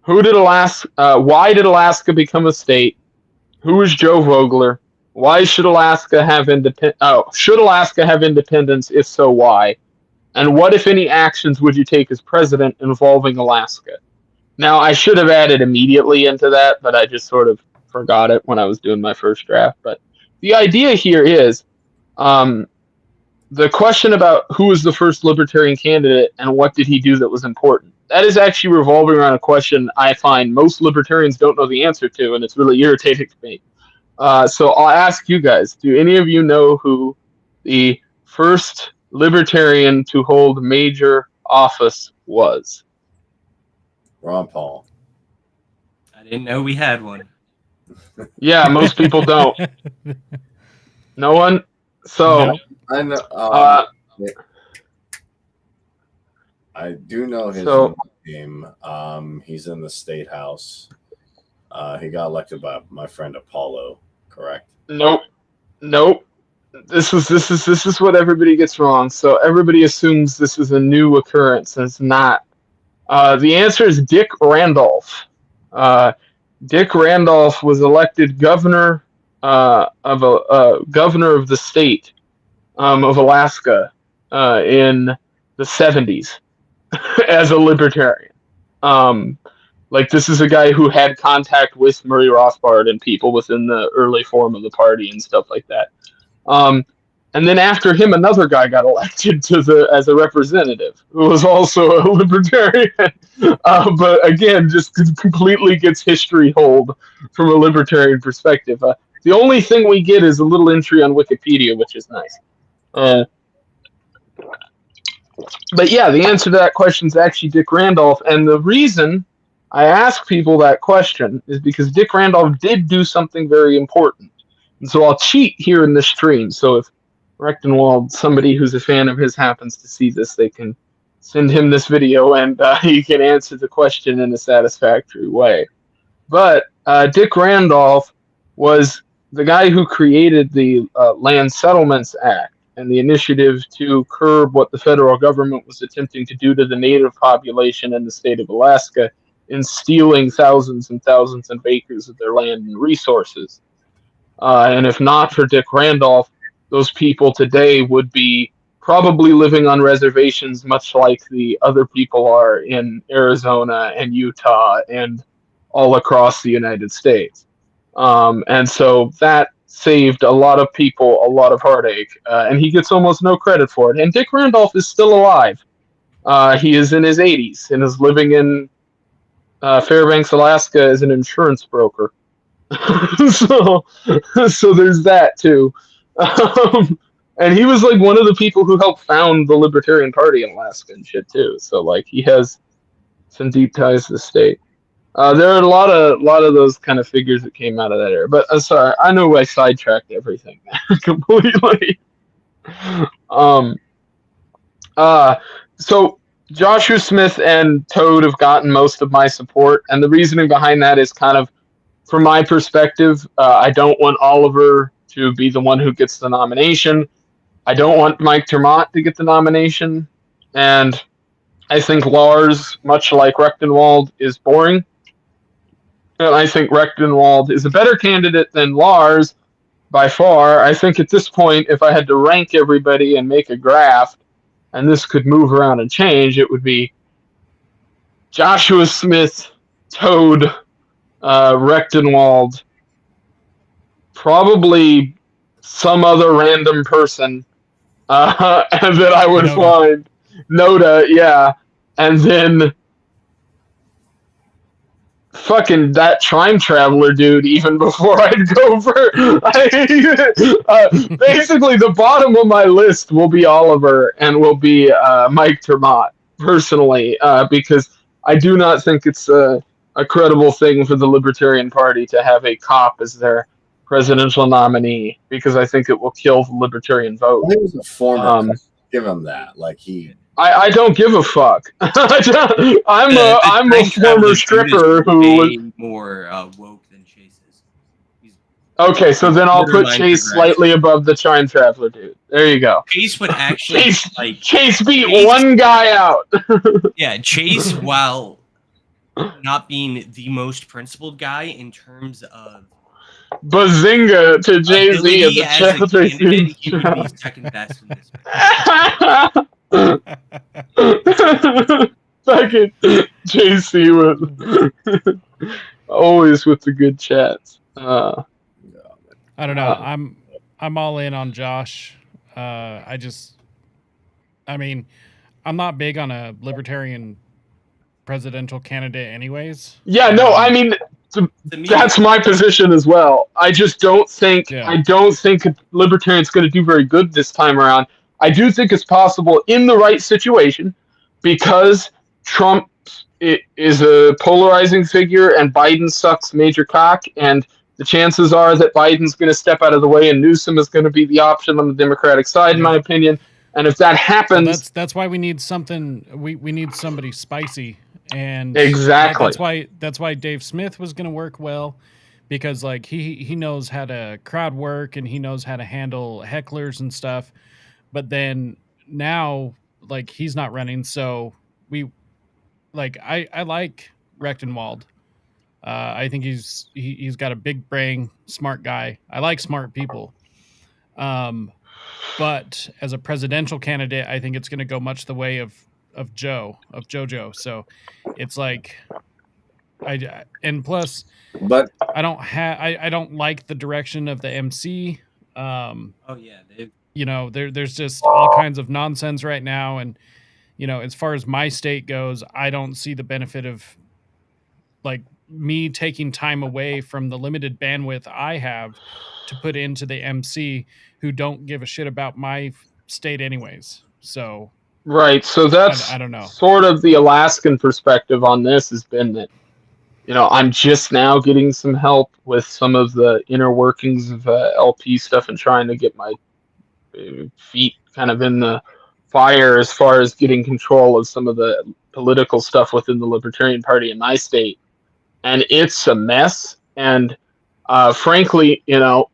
who did Alaska? Why did Alaska become a state? Who is Joe Vogler? Why should Alaska have should Alaska have independence? If so, why? And what, if any, actions would you take as president involving Alaska? Now, I should have added immediately into that, but I just sort of forgot it when I was doing my first draft. But the idea here is the question about who was the first libertarian candidate and what did he do that was important. That is actually revolving around a question I find most libertarians don't know the answer to, and it's really irritating to me. So I'll ask you guys, do any of you know who the first libertarian to hold major office was? Ron Paul. I didn't know we had one. Yeah, most people don't. No one? So, Nope. I know. I do know his name. He's in the state house. He got elected by my friend Apollo. Correct? Nope. This is what everybody gets wrong. So everybody assumes this is a new occurrence, and it's not. The answer is Dick Randolph. Dick Randolph was elected governor of the state of Alaska in the 70s as a libertarian. This is a guy who had contact with Murray Rothbard and people within the early form of the party and stuff like that. And then after him, another guy got elected as a representative who was also a libertarian. But again, just completely gets history hold from a libertarian perspective. The only thing we get is a little entry on Wikipedia, which is nice. But yeah, the answer to that question is actually Dick Randolph. And the reason I ask people that question is because Dick Randolph did do something very important. And so I'll cheat here in this stream. So if Rechtenwald, somebody who's a fan of his, happens to see this, they can send him this video and he can answer the question in a satisfactory way. But Dick Randolph was the guy who created the Land Settlements Act and the initiative to curb what the federal government was attempting to do to the native population in the state of Alaska in stealing thousands and thousands of acres of their land and resources. And if not for Dick Randolph, those people today would be probably living on reservations much like the other people are in Arizona and Utah and all across the United States. And so that saved a lot of people a lot of heartache, and he gets almost no credit for it. And Dick Randolph is still alive. He is in his 80s and is living in Fairbanks, Alaska as an insurance broker. so there's that too. And he was like one of the people who helped found the Libertarian Party in Alaska and shit too. So like he has some deep ties to the state. There are a lot of those kind of figures that came out of that era. But I'm sorry, I know I sidetracked everything completely. So Joshua Smith and Toad have gotten most of my support, and the reasoning behind that is kind of, from my perspective, I don't want Oliver to be the one who gets the nomination. I don't want Mike Termott to get the nomination. And I think Lars, much like Rechtenwald, is boring. And I think Rechtenwald is a better candidate than Lars by far. I think at this point, if I had to rank everybody and make a graph, and this could move around and change, it would be Joshua Smith, Toad, Rechtenwald, probably some other random person and that I would find. Noda, yeah. And then fucking that time traveler dude, even before I'd go for basically the bottom of my list will be Oliver and will be Mike Termott, personally, because I do not think it's a credible thing for the Libertarian Party to have a cop as their presidential nominee, because I think it will kill the Libertarian vote. He was a former. Give him that. Like I don't give a fuck. I'm a former stripper who was more woke than Chase is. Okay, so then I'll put Chase slightly above the time traveler dude. There you go. Chase would actually Chase beat one guy out. Yeah, Chase, while not being the most principled guy in terms of Bazinga to Jay-Z ability and the as a Chelsea candidate, he would be second best in this. Fucking JC with always with the good chats. I don't know. I'm all in on Josh. I mean, I'm not big on a libertarian presidential candidate, anyways. Yeah, no, I mean that's my position as well. I just don't think Yeah. I don't think a libertarian's going to do very good this time around. I do think it's possible in the right situation because Trump is a polarizing figure and Biden sucks major cock, and the chances are that Biden's going to step out of the way and Newsom is going to be the option on the Democratic side, in my opinion. And if that happens, so that's why we need something. We need somebody spicy, and exactly that's why Dave Smith was going to work well, because like he knows how to crowd work and he knows how to handle hecklers and stuff. But then now, like, he's not running, so I like Rechtenwald. I think he's got a big brain, smart guy. I like smart people. But as a presidential candidate, I think it's going to go much the way of JoJo. So it's like, and plus, But I don't like the direction of the MC. Oh yeah, There's just all kinds of nonsense right now, and as far as my state goes, I don't see the benefit of like me taking time away from the limited bandwidth I have to put into the MC who don't give a shit about my state anyways. So right. So that's I don't know. Sort of the Alaskan perspective on this has been that I'm just now getting some help with some of the inner workings of LP stuff and trying to get my feet kind of in the fire as far as getting control of some of the political stuff within the Libertarian Party in my state. And it's a mess. And frankly, there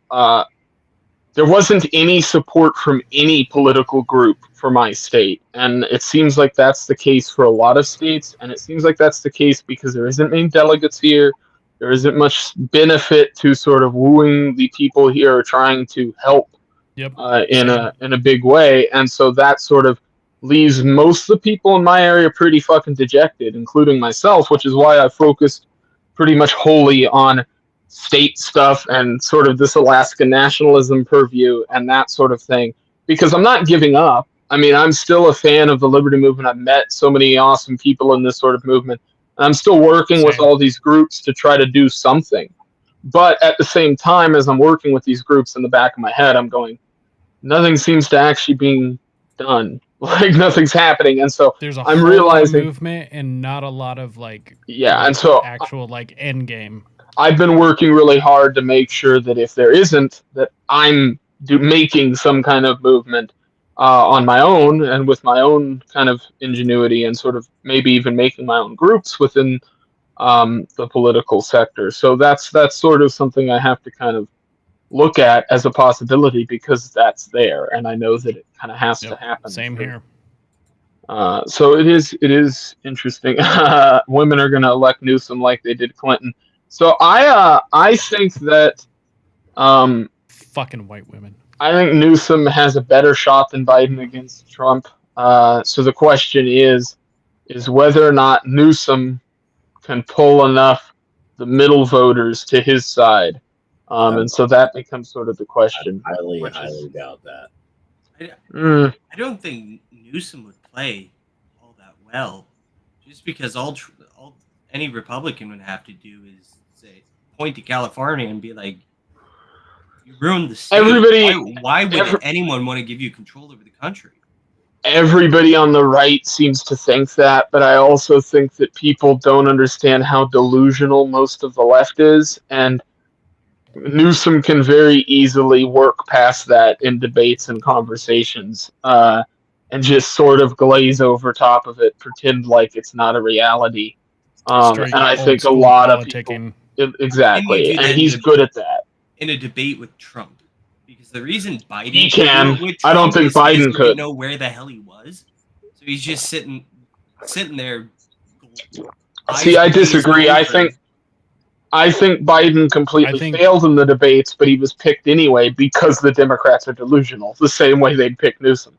wasn't any support from any political group for my state. And it seems like that's the case for a lot of states. And it seems like that's the case because there isn't many delegates here. There isn't much benefit to sort of wooing the people here or trying to help in a big way. And so that sort of leaves most of the people in my area pretty fucking dejected, including myself, which is why I focused pretty much wholly on state stuff and sort of this Alaska nationalism purview and that sort of thing, because I'm not giving up. I mean, I'm still a fan of the liberty movement. I've met so many awesome people in this sort of movement. And I'm still working with all these groups to try to do something. But at the same time, as I'm working with these groups in the back of my head, I'm going, nothing seems to actually being done. Like nothing's happening. And so there's a I'm whole realizing movement and not a lot of and so actual end game. I've been working really hard to make sure that if there isn't, that I'm making some kind of movement on my own and with my own kind of ingenuity and sort of maybe even making my own groups within the political sector. So that's sort of something I have to kind of look at as a possibility because that's there, and I know that it kind of has to happen. Same here. So it is interesting. Women are going to elect Newsom like they did Clinton. So I think that fucking white women. I think Newsom has a better shot than Biden against Trump. So the question is whether or not Newsom can pull enough the middle voters to his side. And so that becomes sort of the question. I highly doubt that. I don't think Newsom would play all that well, just because any Republican would have to do is point to California and be like, "You ruined the state. Why would anyone want to give you control over the country?" Everybody on the right seems to think that, but I also think that people don't understand how delusional most of the left is, and Newsom can very easily work past that in debates and conversations and just sort of glaze over top of it, pretend like it's not a reality. And I think a lot of people... Exactly, and he's good at that. In a debate with Trump. Because the reason Biden... He can. I don't think Biden could. Know where the hell he was. So he's just sitting there... See, I disagree. I I think Biden completely failed in the debates, but he was picked anyway because the Democrats are delusional, the same way they'd pick Newsom.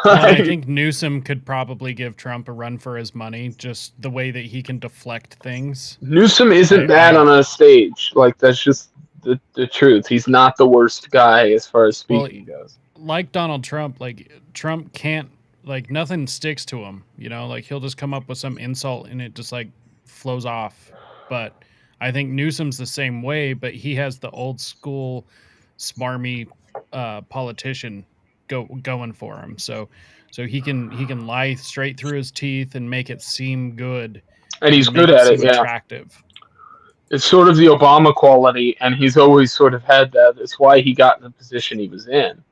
I think Newsom could probably give Trump a run for his money, just the way that he can deflect things. Newsom isn't bad on a stage. Like, that's just the truth. He's not the worst guy as far as speaking goes. Like Donald Trump, like Trump can't, like nothing sticks to him, you know, like he'll just come up with some insult and it just like flows off. But I think Newsom's the same way, but he has the old school smarmy politician going for him. So he can lie straight through his teeth and make it seem good. And he's good at it, attractive. It's sort of the Obama quality, and he's always sort of had that. That's why he got in the position he was in.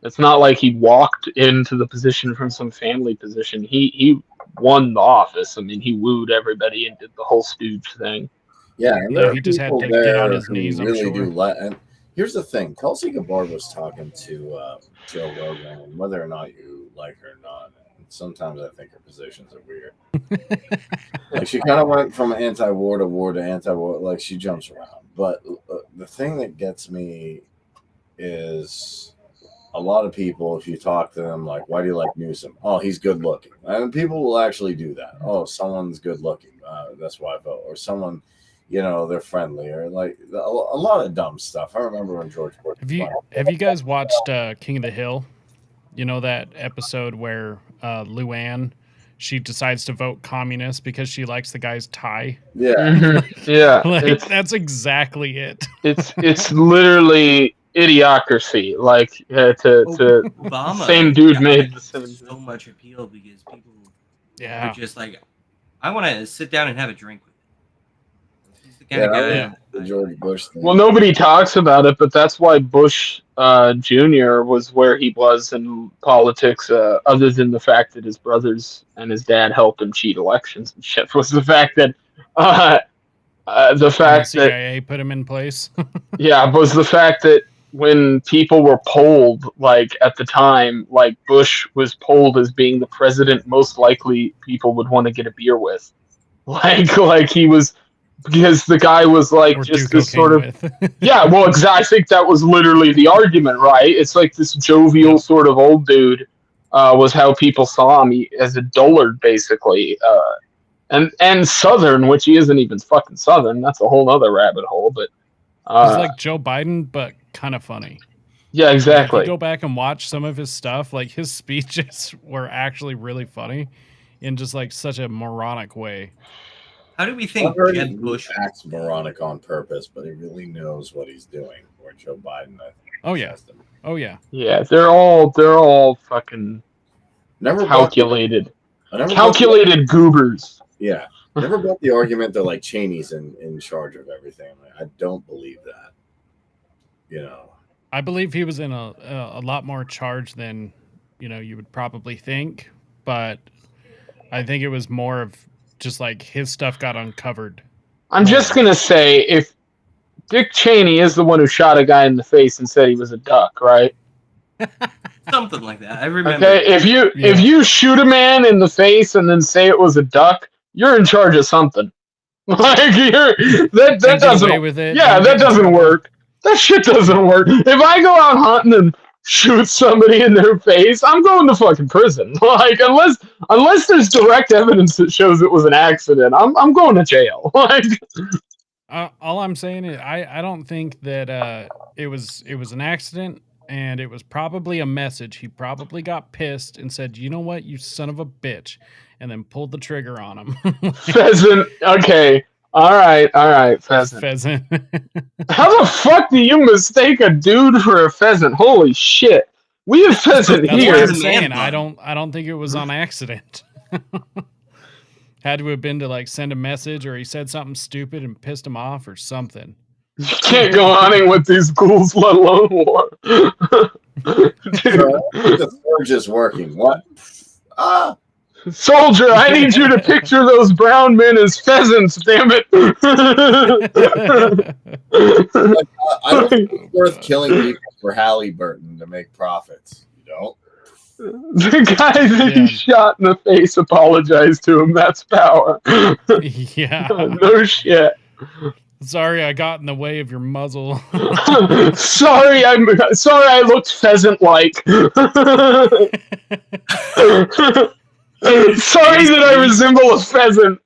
It's not like he walked into the position from some family position. He won the office. I mean, he wooed everybody and did the whole stooge thing. Yeah, and he just had to get on his knees. Really I'm sure. and here's the thing: Tulsi Gabbard was talking to Joe Rogan, and whether or not you like her or not, sometimes I think her positions are weird. Like she kind of went from anti-war to war to anti-war. Like she jumps around. But the thing that gets me is a lot of people, if you talk to them, like, why do you like Newsom? Oh, he's good looking. And people will actually do that. Oh, someone's good looking. That's why I vote. Or someone, you know, they're friendly, or like a lot of dumb stuff. I remember when George Bush. Have you guys watched King of the Hill? You know that episode where Luann, she decides to vote communist because she likes the guy's tie? Yeah. Yeah. Like, that's exactly it. It's literally idiocracy. Like to Obama, same dude made the so much appeal because people are just like, I want to sit down and have a drink with him. He's the kind of guy. The George Bush thing. Well, nobody talks about it, but that's why Bush Jr. was where he was in politics, other than the fact that his brothers and his dad helped him cheat elections and shit, was the fact that the CIA put him in place. Yeah, was the fact that when people were polled, like at the time, like Bush was polled as being the president most likely people would want to get a beer with. Like he was, because the guy was like or just this sort of yeah. Well, exactly. I think that was literally the argument, right? It's like this jovial sort of old dude was how people saw him as a dullard, basically, and Southern, which he isn't even fucking Southern. That's a whole other rabbit hole. But he's like Joe Biden, but kind of funny. Yeah, exactly. If you go back and watch some of his stuff, like his speeches were actually really funny in just like such a moronic way. How do we think Jeb Bush acts moronic on purpose, but he really knows what he's doing? Or Joe Biden, I think. Oh yeah. Oh yeah. Yeah, they're all fucking calculated. Calculated goobers. Yeah. Never bought the argument that like Cheney's in charge of everything. I don't believe that. You know. I believe he was in a lot more charge than, you know, you would probably think, but I think it was more of just like his stuff got uncovered. I'm just going to say, if Dick Cheney is the one who shot a guy in the face and said he was a duck, right? Something like that. I remember. Okay, if you shoot a man in the face and then say it was a duck, you're in charge of something. Like that doesn't with it. Yeah, that doesn't work. That shit doesn't work. If I go out hunting and shoot somebody in their face, I'm going to fucking prison. Like unless there's direct evidence that shows it was an accident, I'm going to jail. Like all I'm saying is I don't think that it was an accident, and it was probably a message. He probably got pissed and said, "You know what, you son of a bitch," and then pulled the trigger on him. Pheasant. Okay. All right, pheasant. How the fuck do you mistake a dude for a pheasant? Holy shit! We have pheasant That's here. What I'm saying. I don't think it was on accident. Had to have been to like send a message, or he said something stupid and pissed him off, or something. You can't go hunting with these ghouls, let alone war. The forge is working. What? Soldier, I need you to picture those brown men as pheasants, damn it. I don't think it's worth killing people for Halliburton to make profits. You don't? The guy that he shot in the face apologized to him. That's power. Yeah. No shit. Sorry, I got in the way of your muzzle. Sorry, I looked pheasant-like. Sorry that I resemble a pheasant.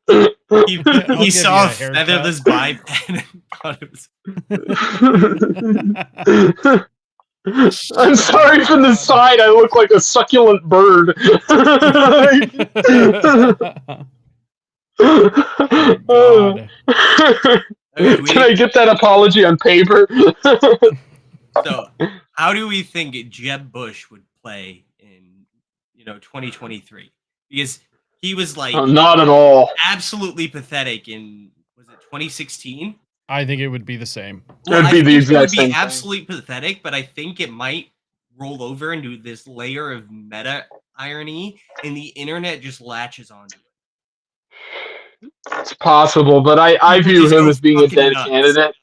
He saw a featherless biped and thought it was... I'm sorry, from the side I look like a succulent bird. God. Okay, Can I get that apology on paper? So, how do we think Jeb Bush would play in, 2023? Because he was like, not at all, absolutely pathetic in, was it 2016? I think it would be the same. Well, it'd be the exact same. It would be absolutely pathetic, but I think it might roll over into this layer of meta irony, and the internet just latches onto it. It's possible, but I view him as being a dead candidate.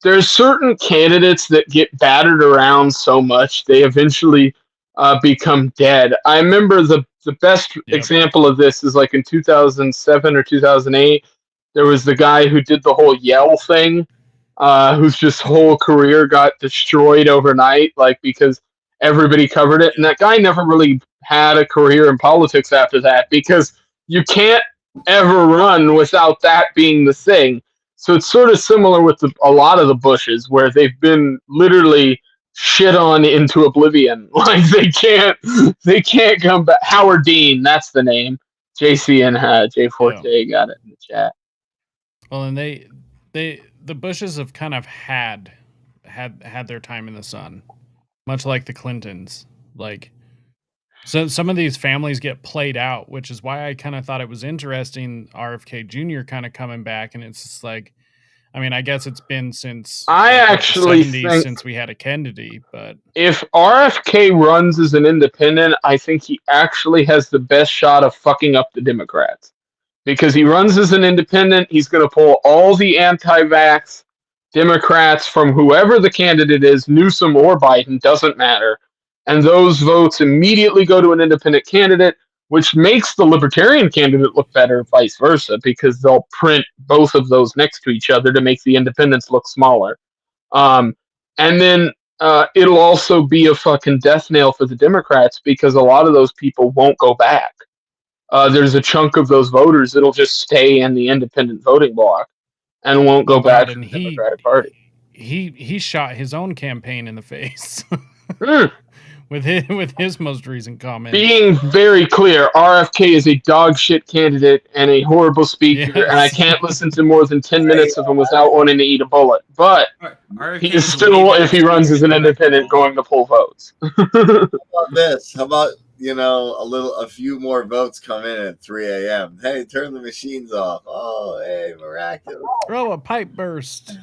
There's certain candidates that get battered around so much they eventually become dead. I remember the best example of this is like in 2007 or 2008. There was the guy who did the whole Yell thing, whose just whole career got destroyed overnight, like because everybody covered it, and that guy never really had a career in politics after that because you can't ever run without that being the thing. So it's sort of similar with a lot of the Bushes, where they've been literally shit on into oblivion. Like they can't come back. Howard Dean, that's the name. JC and J Forte got it in the chat. Well, and the Bushes have kind of had their time in the sun, much like the Clintons. Like, so some of these families get played out, which is why I kind of thought it was interesting. RFK Jr. kind of coming back, and it's just like, I mean, I guess it's been since the 70s since we had a Kennedy, but if RFK runs as an independent, I think he actually has the best shot of fucking up the Democrats. Because he runs as an independent, he's going to pull all the anti-vax Democrats from whoever the candidate is, Newsom or Biden, doesn't matter. And those votes immediately go to an independent candidate, which makes the Libertarian candidate look better, vice versa, because they'll print both of those next to each other to make the independents look smaller. And then it'll also be a fucking death nail for the Democrats because a lot of those people won't go back. There's a chunk of those voters that'll just stay in the independent voting bloc and won't go back to the Democratic Party. He shot his own campaign in the face with his most recent comment. Being very clear, RFK is a dog shit candidate and a horrible speaker, and I can't listen to more than 10 minutes of him without wanting to eat a bullet. But he is still, if he runs as an independent, going to pull votes. How about this? How about a few more votes come in at 3 a.m. Hey, turn the machines off. Oh, hey, miraculous. Oh, a pipe burst.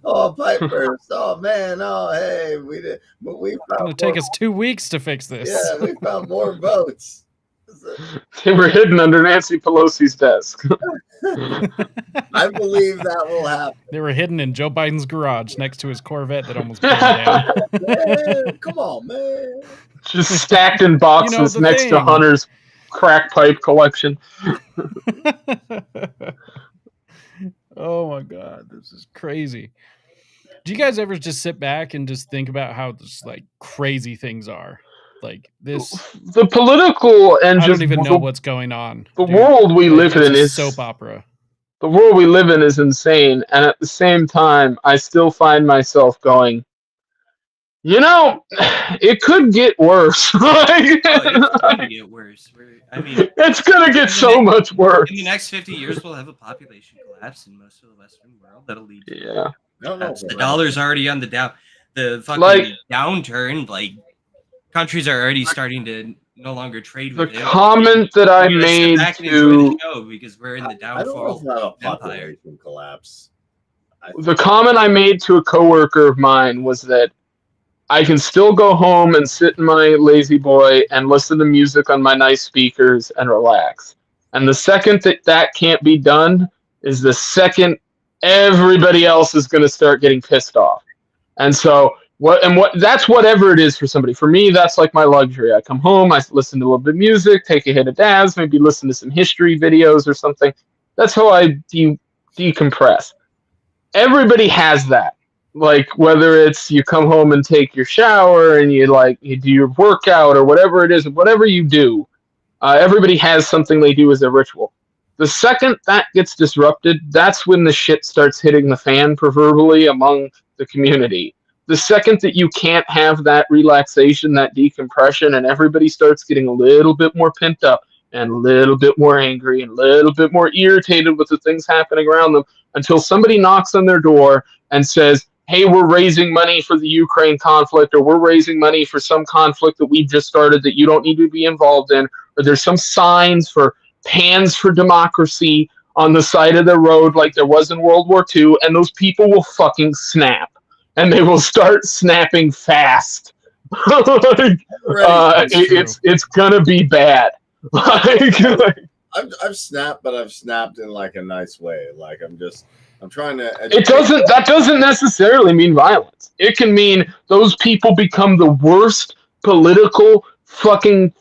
Oh, a pipe burst. Oh, man. Oh, hey, we did. But we found. It's going to take us 2 weeks to fix this. Yeah, we found more votes. They were hidden under Nancy Pelosi's desk. I believe that will happen. They were hidden in Joe Biden's garage next to his Corvette that almost burned down. Man, come on, man. Just stacked in boxes next to Hunter's crack pipe collection. Oh my God, this is crazy. Do you guys ever just sit back and just think about how just like crazy things are? Like this, the political and I don't even know what's going on. The world we live in is soap opera. The world we live in is insane, and at the same time, I still find myself going, it could get worse. It's gonna get worse. It's gonna get so much worse. In the next 50 years, we'll have a population collapse in most of the Western world. That'll lead to the dollar's already on the down. The fucking downturn. Like countries are already starting to no longer trade with it. The comment that I made to because we're in the downfall. I don't know if not a population collapse. The comment I made to a coworker of mine was that I can still go home and sit in my lazy boy and listen to music on my nice speakers and relax. And the second that can't be done is the second everybody else is going to start getting pissed off. And so That's whatever it is for somebody. For me, that's like my luxury. I come home, I listen to a little bit of music, take a hit of Daz, maybe listen to some history videos or something. That's how I decompress. Everybody has that. Like, whether it's you come home and take your shower and you do your workout or whatever it is, whatever you do, everybody has something they do as a ritual. The second that gets disrupted, that's when the shit starts hitting the fan, proverbially, among the community. The second that you can't have that relaxation, that decompression, and everybody starts getting a little bit more pent up and a little bit more angry and a little bit more irritated with the things happening around them, until somebody knocks on their door and says, hey, we're raising money for the Ukraine conflict, or we're raising money for some conflict that we've just started that you don't need to be involved in, or there's some signs for Hands for Democracy on the side of the road like there was in World War II, and those people will fucking snap. And they will start snapping fast. It's gonna be bad. I've snapped, but I've snapped in like a nice way. Like I'm trying to. That doesn't necessarily mean violence. It can mean those people become the worst political fucking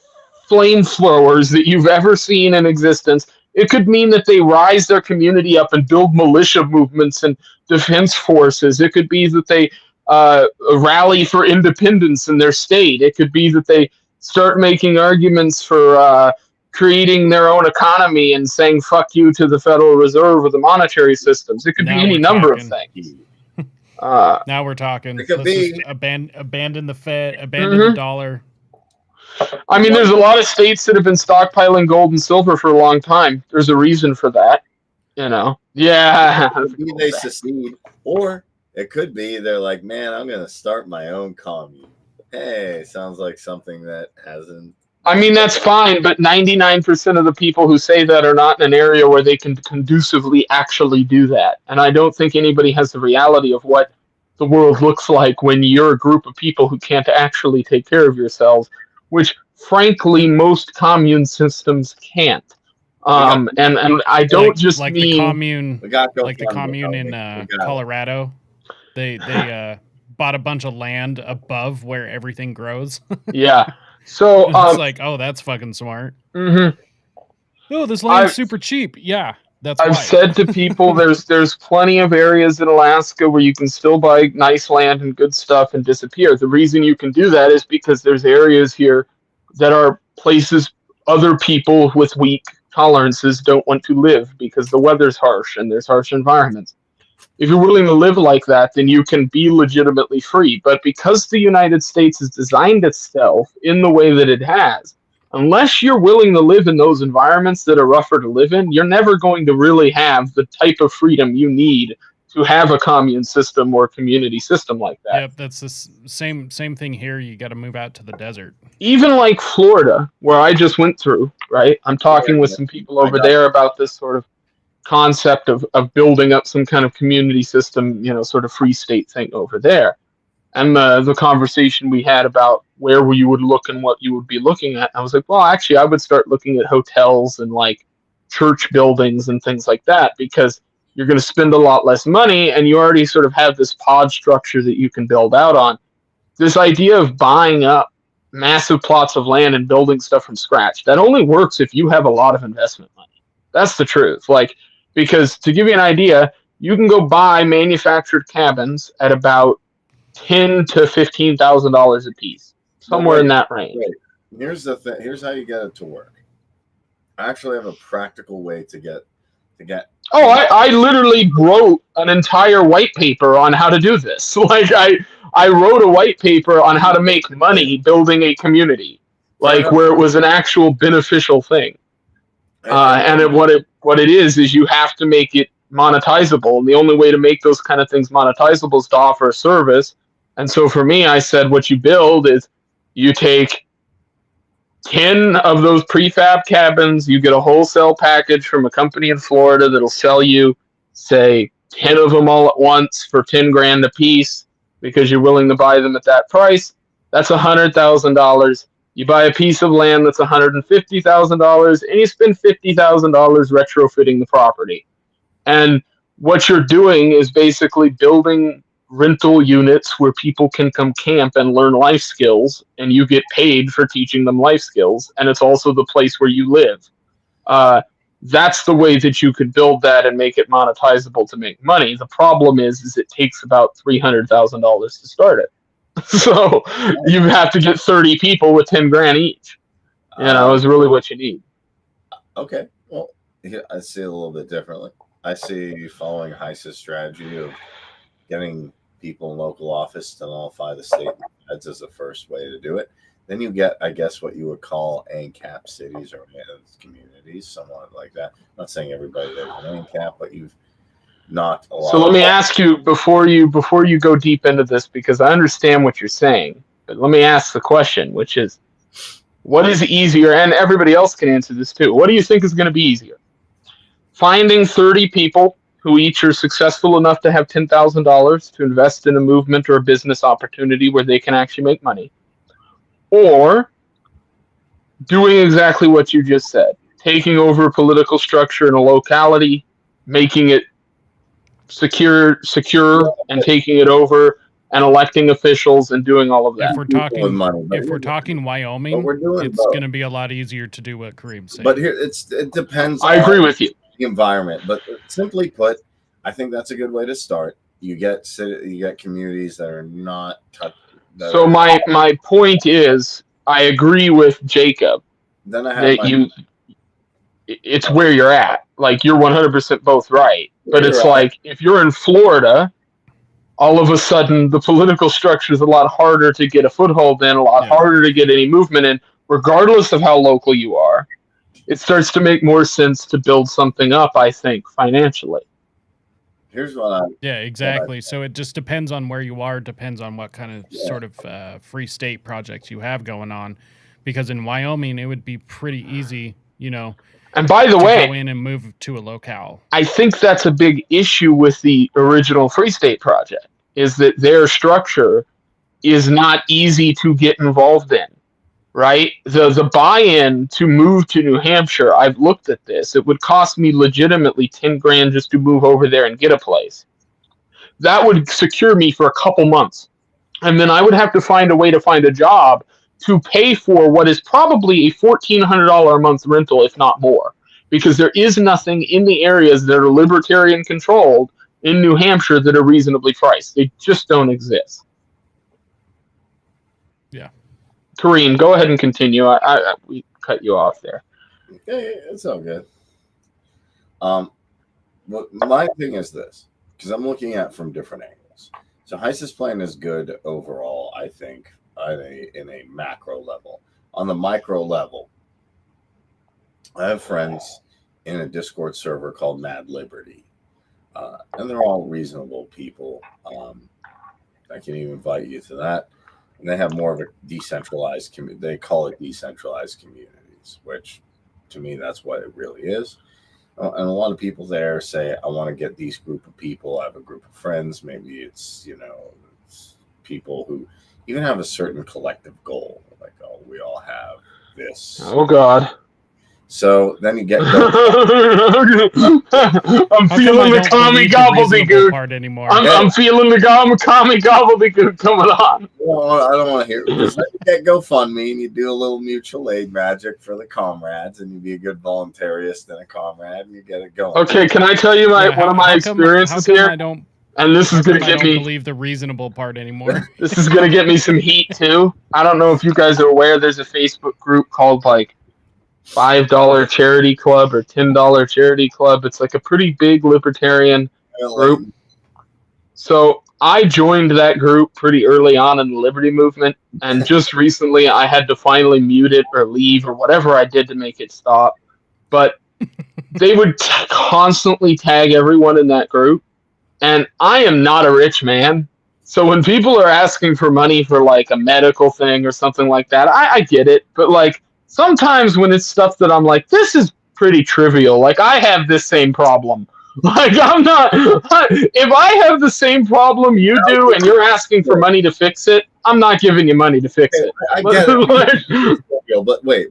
flamethrowers that you've ever seen in existence. It could mean that they rise their community up and build militia movements and defense forces. It could be that they rally for independence in their state. It could be that they start making arguments for creating their own economy and saying fuck you to the Federal Reserve or the monetary systems. It could be any number of things. Now we're talking. It could be abandon the Fed, abandon the dollar. I mean, there's a lot of states that have been stockpiling gold and silver for a long time. There's a reason for that, you know. Yeah. Maybe they secede, or it could be they're like, man, I'm going to start my own commune. Hey, sounds like something that hasn't. I mean, that's fine, but 99% of the people who say that are not in an area where they can conducively actually do that. And I don't think anybody has the reality of what the world looks like when you're a group of people who can't actually take care of yourselves, which, frankly, most commune systems can't. And I don't just like mean... the commune in Colorado. They bought a bunch of land above where everything grows. Yeah. So it's like, oh, that's fucking smart. Mm-hmm. Oh, this land's super cheap. Yeah, that's I've why. said to people, there's plenty of areas in Alaska where you can still buy nice land and good stuff and disappear. The reason you can do that is because there's areas here that are places other people with weak tolerances don't want to live because the weather's harsh and there's harsh environments. If you're willing to live like that, then you can be legitimately free. But because the United States has designed itself in the way that it has, unless you're willing to live in those environments that are rougher to live in, you're never going to really have the type of freedom you need to have a commune system or community system like that. Yep, that's the same thing here. You got to move out to the desert. Even like Florida, where I just went through, right? I'm talking with some people over there about this sort of concept of building up some kind of community system, you know, sort of free state thing over there. And the conversation we had about where you would look and what you would be looking at, I was like, well, actually, I would start looking at hotels and like church buildings and things like that, because you're going to spend a lot less money and you already sort of have this pod structure that you can build out on. This idea of buying up massive plots of land and building stuff from scratch, that only works if you have a lot of investment money. That's the truth. Like, because to give you an idea, you can go buy manufactured cabins at about $10,000 to $15,000 a piece, somewhere in that range. Here's the thing. Here's how you get it to work. I actually have a practical way to get. Oh, I literally wrote an entire white paper on how to do this. Like I wrote a white paper on how to make money building a community, like where it was an actual beneficial thing. What it is you have to make it monetizable, and the only way to make those kind of things monetizable is to offer a service. And so for me, I said, what you build is you take 10 of those prefab cabins, you get a wholesale package from a company in Florida that'll sell you, say, 10 of them all at once for $10,000 a piece because you're willing to buy them at that price. That's $100,000. You buy a piece of land that's $150,000, and you spend $50,000 retrofitting the property. And what you're doing is basically building rental units where people can come camp and learn life skills, and you get paid for teaching them life skills, and it's also the place where you live. That's the way that you could build that and make it monetizable to make money. The problem is it takes about $300,000 to start it. So you have to get 30 people with 10 grand each. Is really what you need. Okay. Well, I see it a little bit differently. I see following Heiss's strategy of getting people in local office to nullify the state feds as the first way to do it. Then you get, I guess, what you would call ANCAP cities or communities, somewhat like that. I'm not saying everybody there's an ANCAP, but you've knocked a lot. So let me ask you before you go deep into this, because I understand what you're saying, but let me ask the question, which is, what is easier? And everybody else can answer this too. What do you think is going to be easier? Finding 30 people who each are successful enough to have $10,000 to invest in a movement or a business opportunity where they can actually make money, or doing exactly what you just said, taking over a political structure in a locality, making it secure, and taking it over, and electing officials and doing all of that. If we're talking Wyoming, it's going to be a lot easier to do what Kareem said. But here, it depends. I agree with you. The environment, but simply put, I think that's a good way to start. You get communities that are not touched. So my point is, I agree with Jacob it's where you're at. Like, you're 100% both right. But it's like, if you're in Florida, all of a sudden the political structure is a lot harder to get a foothold in, a lot harder to get any movement in, regardless of how local you are. It starts to make more sense to build something up, I think, financially. Here's what exactly. So it just depends on where you are. Depends on what kind of sort of free state projects you have going on. Because in Wyoming, it would be pretty easy, And by the way, go in and move to a locale. I think that's a big issue with the original Free State Project, is that their structure is not easy to get involved in, right? The buy-in to move to New Hampshire, I've looked at this. It would cost me legitimately 10 grand just to move over there and get a place. That would secure me for a couple months. And then I would have to find a way to find a job to pay for what is probably a $1,400 a month rental, if not more, because there is nothing in the areas that are libertarian controlled in New Hampshire that are reasonably priced. They just don't exist. Yeah. Kareem, go ahead and continue. We cut you off there. Okay, it's all good. But my thing is this, because I'm looking at it from different angles. So Heiss's plan is good overall, I think, in a macro level. On the micro level, I have friends in a Discord server called Mad Liberty, and they're all reasonable people. I can even invite you to that. And they have more of a decentralized community. They call it decentralized communities, which to me, that's what it really is. And a lot of people there say, I want to get these group of people. I have a group of friends. Maybe it's, it's people who even have a certain collective goal. Like, oh, we all have this. Oh, God. So then you get. I'm feeling the commie gobbledygook. I'm feeling the commie gobbledygook coming on. Well, I don't want to hear it. You get GoFundMe and you do a little mutual aid magic for the comrades, and you be a good voluntarist and a comrade, and you get it going. Okay, can I tell you one of my experiences here? And this is going to get me. I don't believe the reasonable part anymore. This is going to get me some heat too. I don't know if you guys are aware. There's a Facebook group called $5 charity club or $10 charity club. It's like a pretty big libertarian group. So I joined that group pretty early on in the liberty movement, and just recently I had to finally mute it or leave or whatever I did to make it stop. But they would constantly tag everyone in that group, and I am not a rich man. So when people are asking for money for a medical thing or something like that, I get it. But sometimes when it's stuff that I'm like, this is pretty trivial. I have this same problem. Like, I'm not. If I have the same problem you do and you're asking for money to fix it, I'm not giving you money to fix it. I get it. But wait.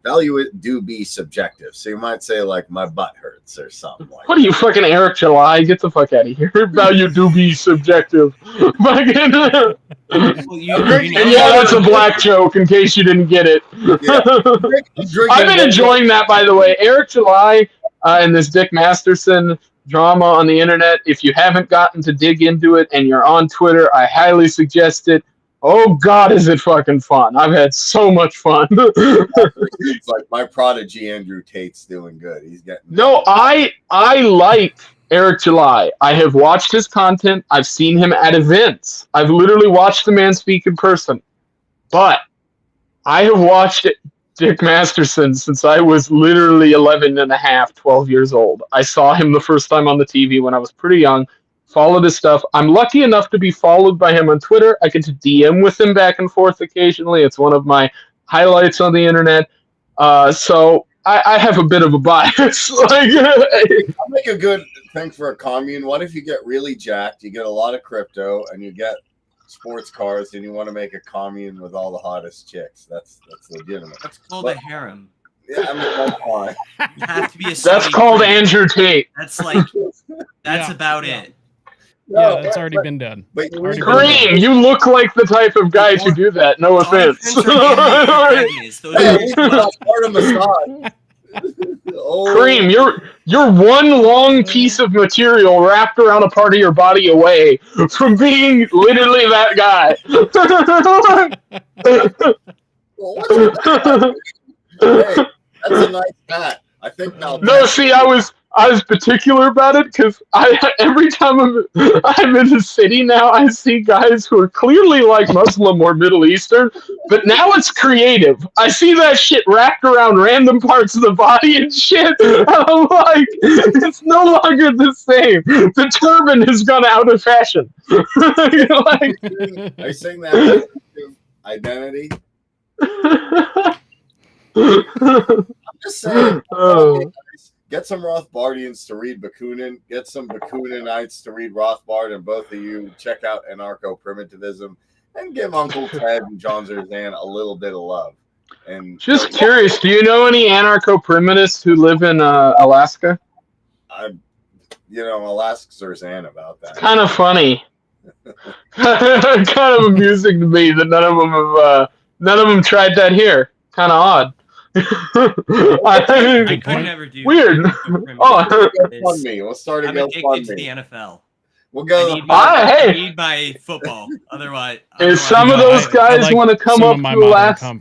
Value it do be subjective. So you might say, like, my butt hurts or something like What are you, fucking Eric July? Get the fuck out of here. Value do be subjective. Fucking. Well, And yeah, that's a black joke in case you didn't get it. I've been enjoying that, by the way. Eric July and this Dick Masterson drama on the internet. If you haven't gotten to dig into it and you're on Twitter, I highly suggest it. Oh God, is it fucking fun! I've had so much fun. It's like my prodigy Andrew Tate's doing good. He's getting No, I like Eric July. I have watched his content. I've seen him at events. I've literally watched the man speak in person. But I have watched Dick Masterson since I was literally 11 and a half, 12 years old. I saw him the first time on the TV when I was pretty young. Followed his stuff. I'm lucky enough to be followed by him on Twitter. I get to DM with him back and forth occasionally. It's one of my highlights on the internet. So I have a bit of a bias. I'll make a good thing for a commune. What if you get really jacked, you get a lot of crypto, and you get sports cars, and you want to make a commune with all the hottest chicks? That's legitimate. That's called a harem. Yeah, I mean, that's fine. You have to be a That's called Andrew Tate. That's like, that's Yeah. about it. Yeah, that's already been done. But Kareem, you look like the type of guy to do that. No offense. Part of massage. Kareem, you're one long piece of material wrapped around a part of your body away from being literally that guy. Hey, that's a nice hat. I think now. No, see, I was particular about it because every time I'm in the city now, I see guys who are clearly like Muslim or Middle Eastern, but now it's creative. I see that shit wrapped around random parts of the body and shit. And I'm like, it's no longer the same. The turban has gone out of fashion. Like, Are you saying that identity? I'm just saying. Get some Rothbardians to read Bakunin. Get some Bakuninites to read Rothbard, and both of you check out anarcho-primitivism and give Uncle Ted and John Zerzan a little bit of love. And just curious, do you know any anarcho-primitists who live in Alaska? I'll ask Zerzan about that. It's kind of funny. Kind of amusing to me that none of them tried that here. Kind of odd. I could never do weird. Fund me. We'll start I'm addicted to the NFL. We'll go. I need my football. Otherwise, some of those guys want to come up to Alaska.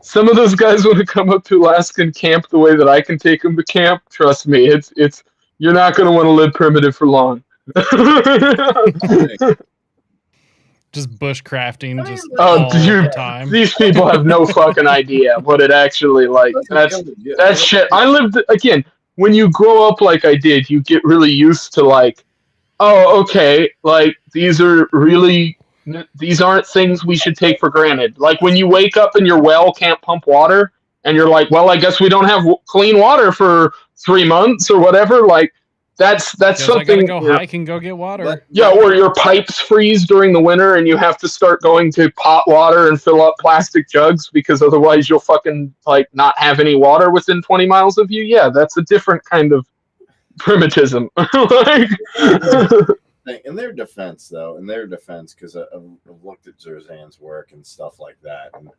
Some of those guys want to come up to Alaska and camp the way that I can take them to camp. Trust me, it's you're not going to want to live primitive for long. Just bushcrafting, just time. These people have no fucking idea what it actually like. That's shit. I lived again. When you grow up like I did, you get really used to like, oh, okay, like these aren't things we should take for granted. Like when you wake up and your well can't pump water, and you're like, well, I guess we don't have clean water for 3 months or whatever. Like. That's something. I gotta go hike and go get water. Yeah, or your pipes freeze during the winter and you have to start going to pot water and fill up plastic jugs because otherwise you'll fucking like not have any water within 20 miles of you. Yeah, that's a different kind of primitivism. In their defense, because I've looked at Zerzan's work and stuff like that, and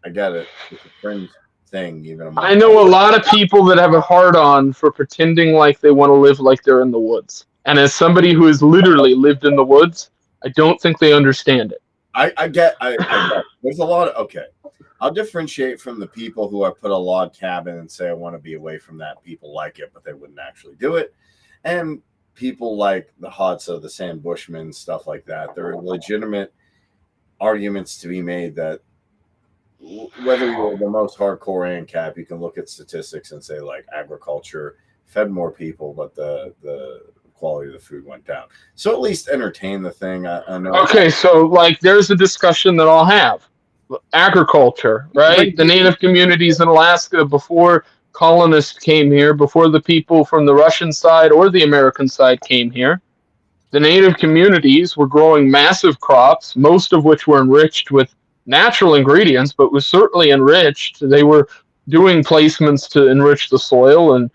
I get it. It's a fringe thing, even. I know a lot of people that have a hard-on for pretending like they want to live like they're in the woods. And as somebody who has literally lived in the woods, I don't think they understand it. I get. There's a lot of I'll differentiate from the people who I put a log cabin and say I want to be away from that. People like it, but they wouldn't actually do it. And people like the Hots of the Sam Bushmen, stuff like that. There are legitimate arguments to be made that whether you're the most hardcore ANCAP, you can look at statistics and say like agriculture fed more people, but the quality of the food went down. So at least entertain the thing. I know. Okay, so like there's a discussion that I'll have. Agriculture, right? The native communities in Alaska before colonists came here, before the people from the Russian side or the American side came here, the native communities were growing massive crops, most of which were enriched with natural ingredients, but was certainly enriched. They were doing placements to enrich the soil and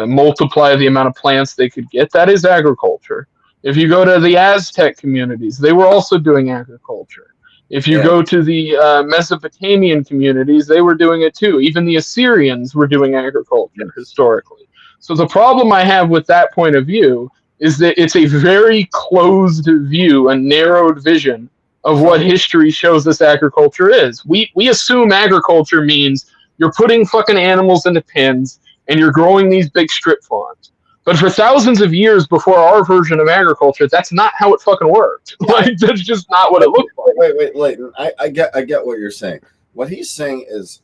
multiply the amount of plants they could get. That is agriculture. If you go to the Aztec communities, they were also doing agriculture. If you go to the Mesopotamian communities, they were doing it too. Even the Assyrians were doing agriculture historically. So the problem I have with that point of view is that it's a very closed view, a narrowed vision of what history shows us agriculture is. We assume agriculture means you're putting fucking animals into pens and you're growing these big strip farms. But for thousands of years before our version of agriculture, that's not how it fucking worked. Like, that's just not what it looked like. Wait. I get what you're saying. What he's saying is,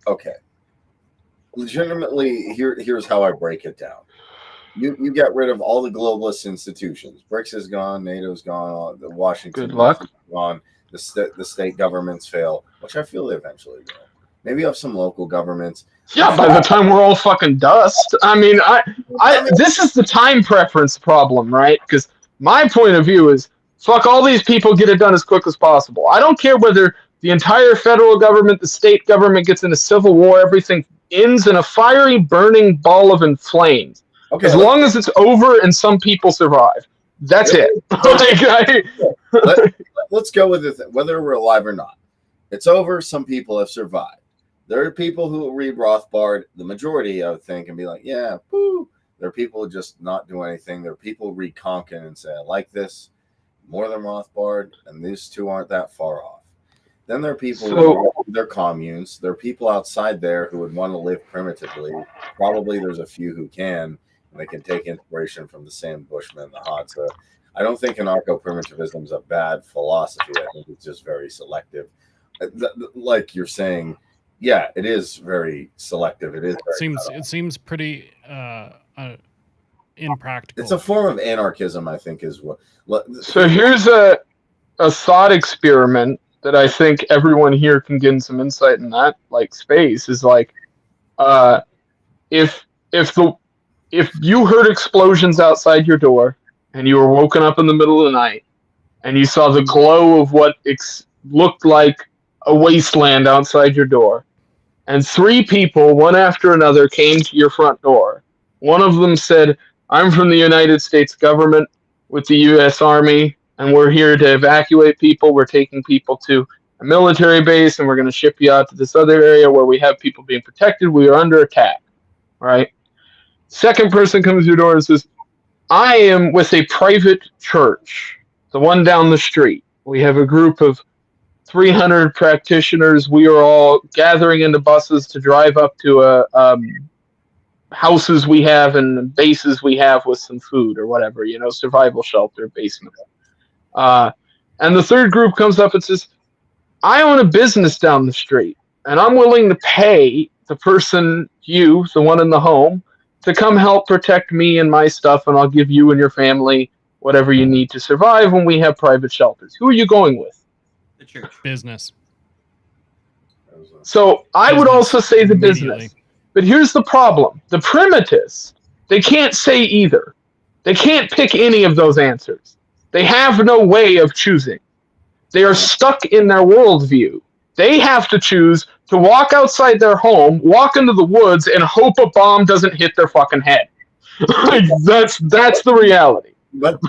okay, legitimately, here's how I break it down. You get rid of all the globalist institutions. BRICS is gone, NATO's gone, the Washington Good luck. is gone, the state governments fail, which I feel they eventually will. Maybe you have some local governments. Yeah, by the time we're all fucking dust. I mean, this is the time preference problem, right? Because my point of view is, fuck all these people, get it done as quick as possible. I don't care whether the entire federal government, the state government gets in a civil war, everything ends in a fiery, burning ball of flames. Okay, as long as it's over and some people survive. That's it. Let's go with it, whether we're alive or not. It's over, some people have survived. There are people who will read Rothbard, the majority, I would think, and be like, yeah, woo. There are people who just not do anything. There are people who read Konkin and say, I like this more than Rothbard, and these two aren't that far off. Then there are people who they're communes. There are people outside there who would want to live primitively. Probably there's a few who can, and they can take inspiration from the Sam Bushman and the Hadza. I don't think anarcho-primitivism is a bad philosophy. I think it's just very selective. Like you're saying, yeah, it is very selective. It seems pretty impractical. It's a form of anarchism, I think, is what. So here's a thought experiment that I think everyone here can gain some insight in that like space is like, if you heard explosions outside your door and you were woken up in the middle of the night and you saw the glow of what looked like a wasteland outside your door, and three people, one after another, came to your front door. One of them said, I'm from the United States government with the U.S. Army, and we're here to evacuate people. We're taking people to a military base, and we're going to ship you out to this other area where we have people being protected. We are under attack, right? Second person comes to your door and says, I am with a private church, the one down the street. We have a group of 300 practitioners. We are all gathering into buses to drive up to houses we have and bases we have with some food or whatever, survival shelter, basement. And the third group comes up and says, I own a business down the street, and I'm willing to pay the person, you, the one in the home, to come help protect me and my stuff, and I'll give you and your family whatever you need to survive when we have private shelters. Who are you going with? The church. Business. So I would also say the business. But here's the problem. The primitists, they can't say either. They can't pick any of those answers. They have no way of choosing. They are stuck in their worldview. They have to choose to walk outside their home, walk into the woods, and hope a bomb doesn't hit their fucking head. That's the reality. But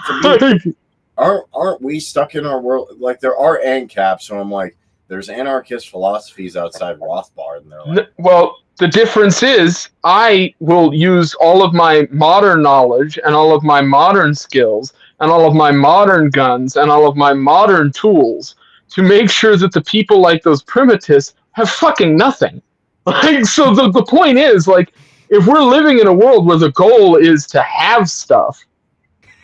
aren't we stuck in our world? Like, there are ANCAPs, so I'm like, there's anarchist philosophies outside Rothbard, and they're like, well, the difference is I will use all of my modern knowledge and all of my modern skills and all of my modern guns and all of my modern tools to make sure that the people like those primitists have fucking nothing. Like, so the point is, like, if we're living in a world where the goal is to have stuff,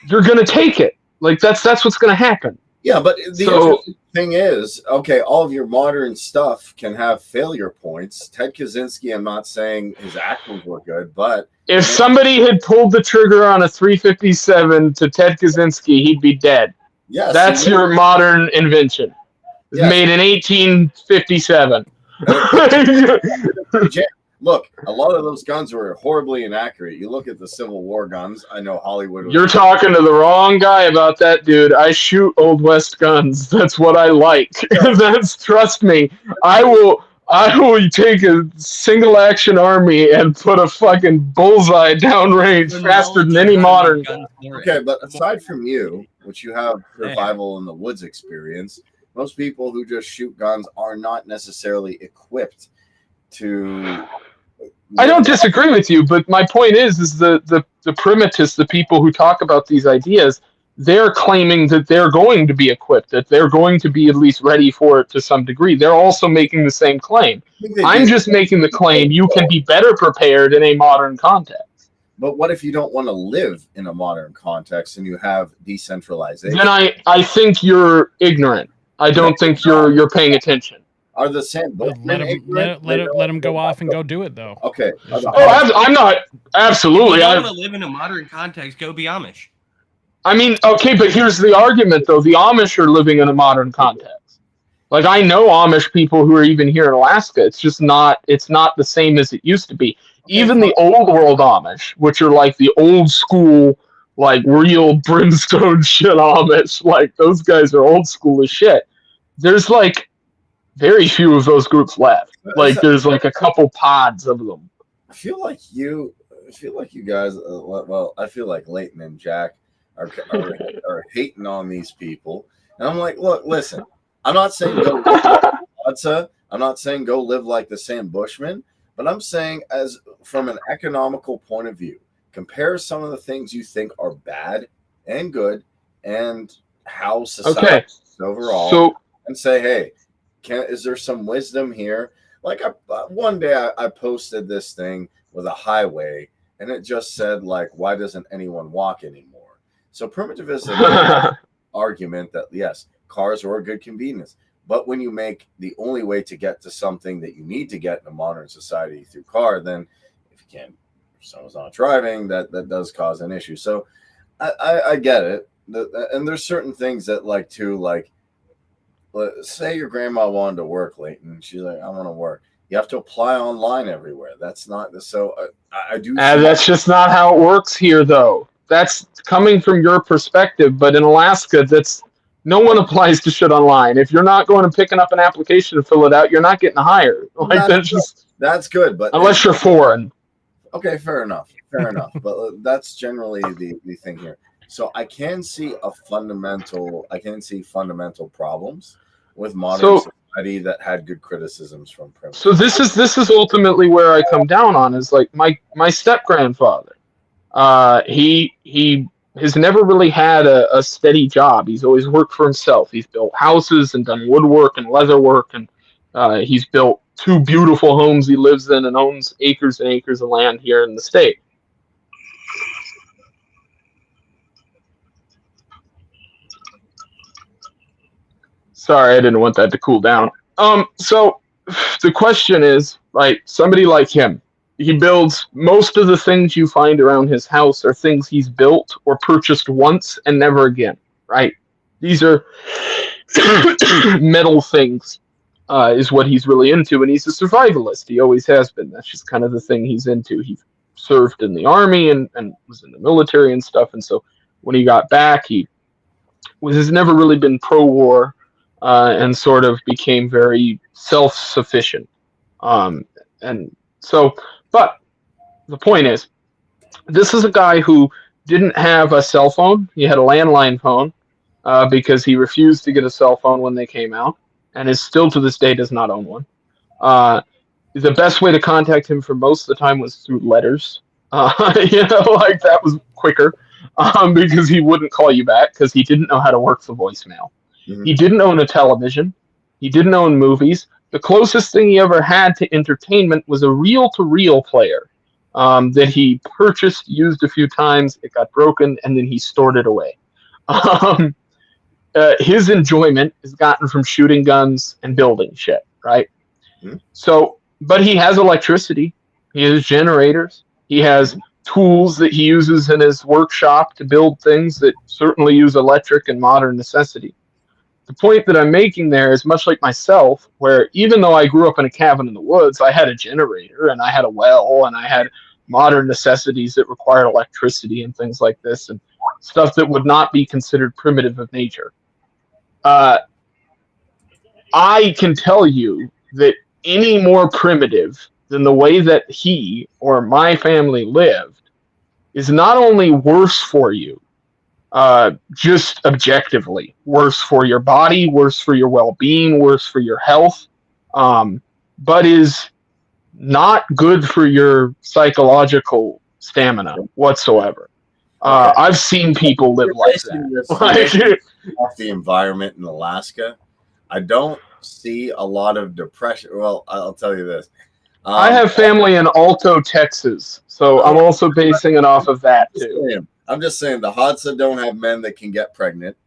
you're going to take it. Like, that's what's going to happen. Yeah, but the interesting thing is, okay, all of your modern stuff can have failure points. Ted Kaczynski, I'm not saying his actions were good, but if somebody had pulled the trigger on a 357 to Ted Kaczynski, he'd be dead. Yes, that's your modern invention. It's made in 1857. Look, a lot of those guns were horribly inaccurate. You look at the Civil War guns. I know Hollywood. You're talking to the wrong guy about that, dude. I shoot Old West guns. That's what I like. Trust me. I will take a single action army and put a fucking bullseye downrange faster than any modern gun. Okay, but aside from you, which you have survival in the woods experience, most people who just shoot guns are not necessarily equipped to. I don't disagree with you, but my point is the primitists, the people who talk about these ideas, they're claiming that they're going to be equipped, that they're going to be at least ready for it to some degree. They're also making the same claim. I'm just making the claim you can be better prepared in a modern context. But what if you don't want to live in a modern context and you have decentralization? Then I think you're ignorant. I don't think you're paying attention. Are the same? Let him go off and go do it though. Okay. I'm not absolutely. If you want to live in a modern context, go be Amish. I mean, okay, but here's the argument though: the Amish are living in a modern context. Like I know Amish people who are even here in Alaska. It's just not. It's not the same as it used to be. Even the old world Amish, which are like the old school, like real brimstone shit Amish, like those guys are old school as shit. There's like very few of those groups left. Like there's like a couple pods of them. I feel like you guys. Well, I feel like Leighton and Jack are hating on these people, and I'm like, look, listen. I'm not saying go live like Wadsa. I'm not saying go live like the Sam Bushman, but I'm saying as from an economical point of view, compare some of the things you think are bad and good, and how society is overall, and say, hey. Is there some wisdom here? Like one day I posted this thing with a highway and it just said like, why doesn't anyone walk anymore? So primitivism argument that yes, cars are a good convenience, but when you make the only way to get to something that you need to get in a modern society through car, then if you can't, if someone's not driving, that does cause an issue. So I get it, and there's certain things that like say your grandma wanted to work, Leighton. She's like, I want to work. You have to apply online everywhere. That's not so. I do. That's just not how it works here, though. That's coming from your perspective, but in Alaska, that's no one applies to shit online. If you're not going and picking up an application to fill it out, you're not getting hired. Like that's good, but unless you're foreign. Okay, fair enough. But that's generally the thing here. So I can see fundamental problems with modern society that had good criticisms from primitive. So this is ultimately where I come down on is like my step grandfather. He has never really had a steady job. He's always worked for himself. He's built houses and done woodwork and leather work, and he's built 2 beautiful homes he lives in and owns acres and acres of land here in the state. Sorry, I didn't want that to cool down. So the question is, like, somebody like him, he builds most of the things you find around his house are things he's built or purchased once and never again, right? These are metal things, is what he's really into, and he's a survivalist. He always has been. That's just kind of the thing he's into. He served in the army and was in the military and stuff, and so when he got back, he has never really been pro-war. And sort of became very self-sufficient. And so, but the point is, this is a guy who didn't have a cell phone. He had a landline phone because he refused to get a cell phone when they came out, and is still to this day does not own one. The best way to contact him for most of the time was through letters. Like that was quicker because he wouldn't call you back because he didn't know how to work the voicemail. Mm-hmm. He didn't own a television. He didn't own movies. The closest thing he ever had to entertainment was a reel-to-reel player that he purchased, used a few times. It got broken, and then he stored it away. His enjoyment is gotten from shooting guns and building shit, right? Mm-hmm. So, but he has electricity. He has generators. He has tools that he uses in his workshop to build things that certainly use electric and modern necessity. the point that I'm making there is much like myself, where even though I grew up in a cabin in the woods, I had a generator and I had a well and I had modern necessities that required electricity and things like this and stuff that would not be considered primitive of nature. I can tell you that any more primitive than the way that he or my family lived is not only worse for you, just objectively, worse for your body, worse for your well-being, worse for your health, but is not good for your psychological stamina whatsoever. Okay. I've seen people live like that. Off the environment in Alaska, I don't see a lot of depression. Well, I'll tell you this. I have family in Alto, Texas, so I'm also basing it off of that too. I'm just saying the Hadza don't have men that can get pregnant.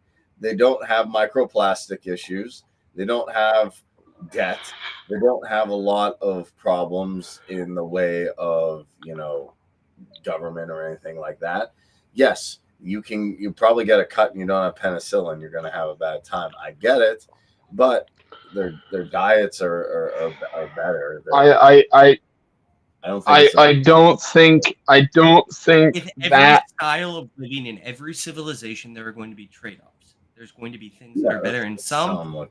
They don't have microplastic issues. They don't have debt. They don't have a lot of problems in the way of, government or anything like that. Yes, you probably get a cut and you don't have penicillin. You're going to have a bad time. I get it, but their diets are better. I don't think With every that style of living in every civilization, there are going to be trade-offs. There's going to be things that are better in some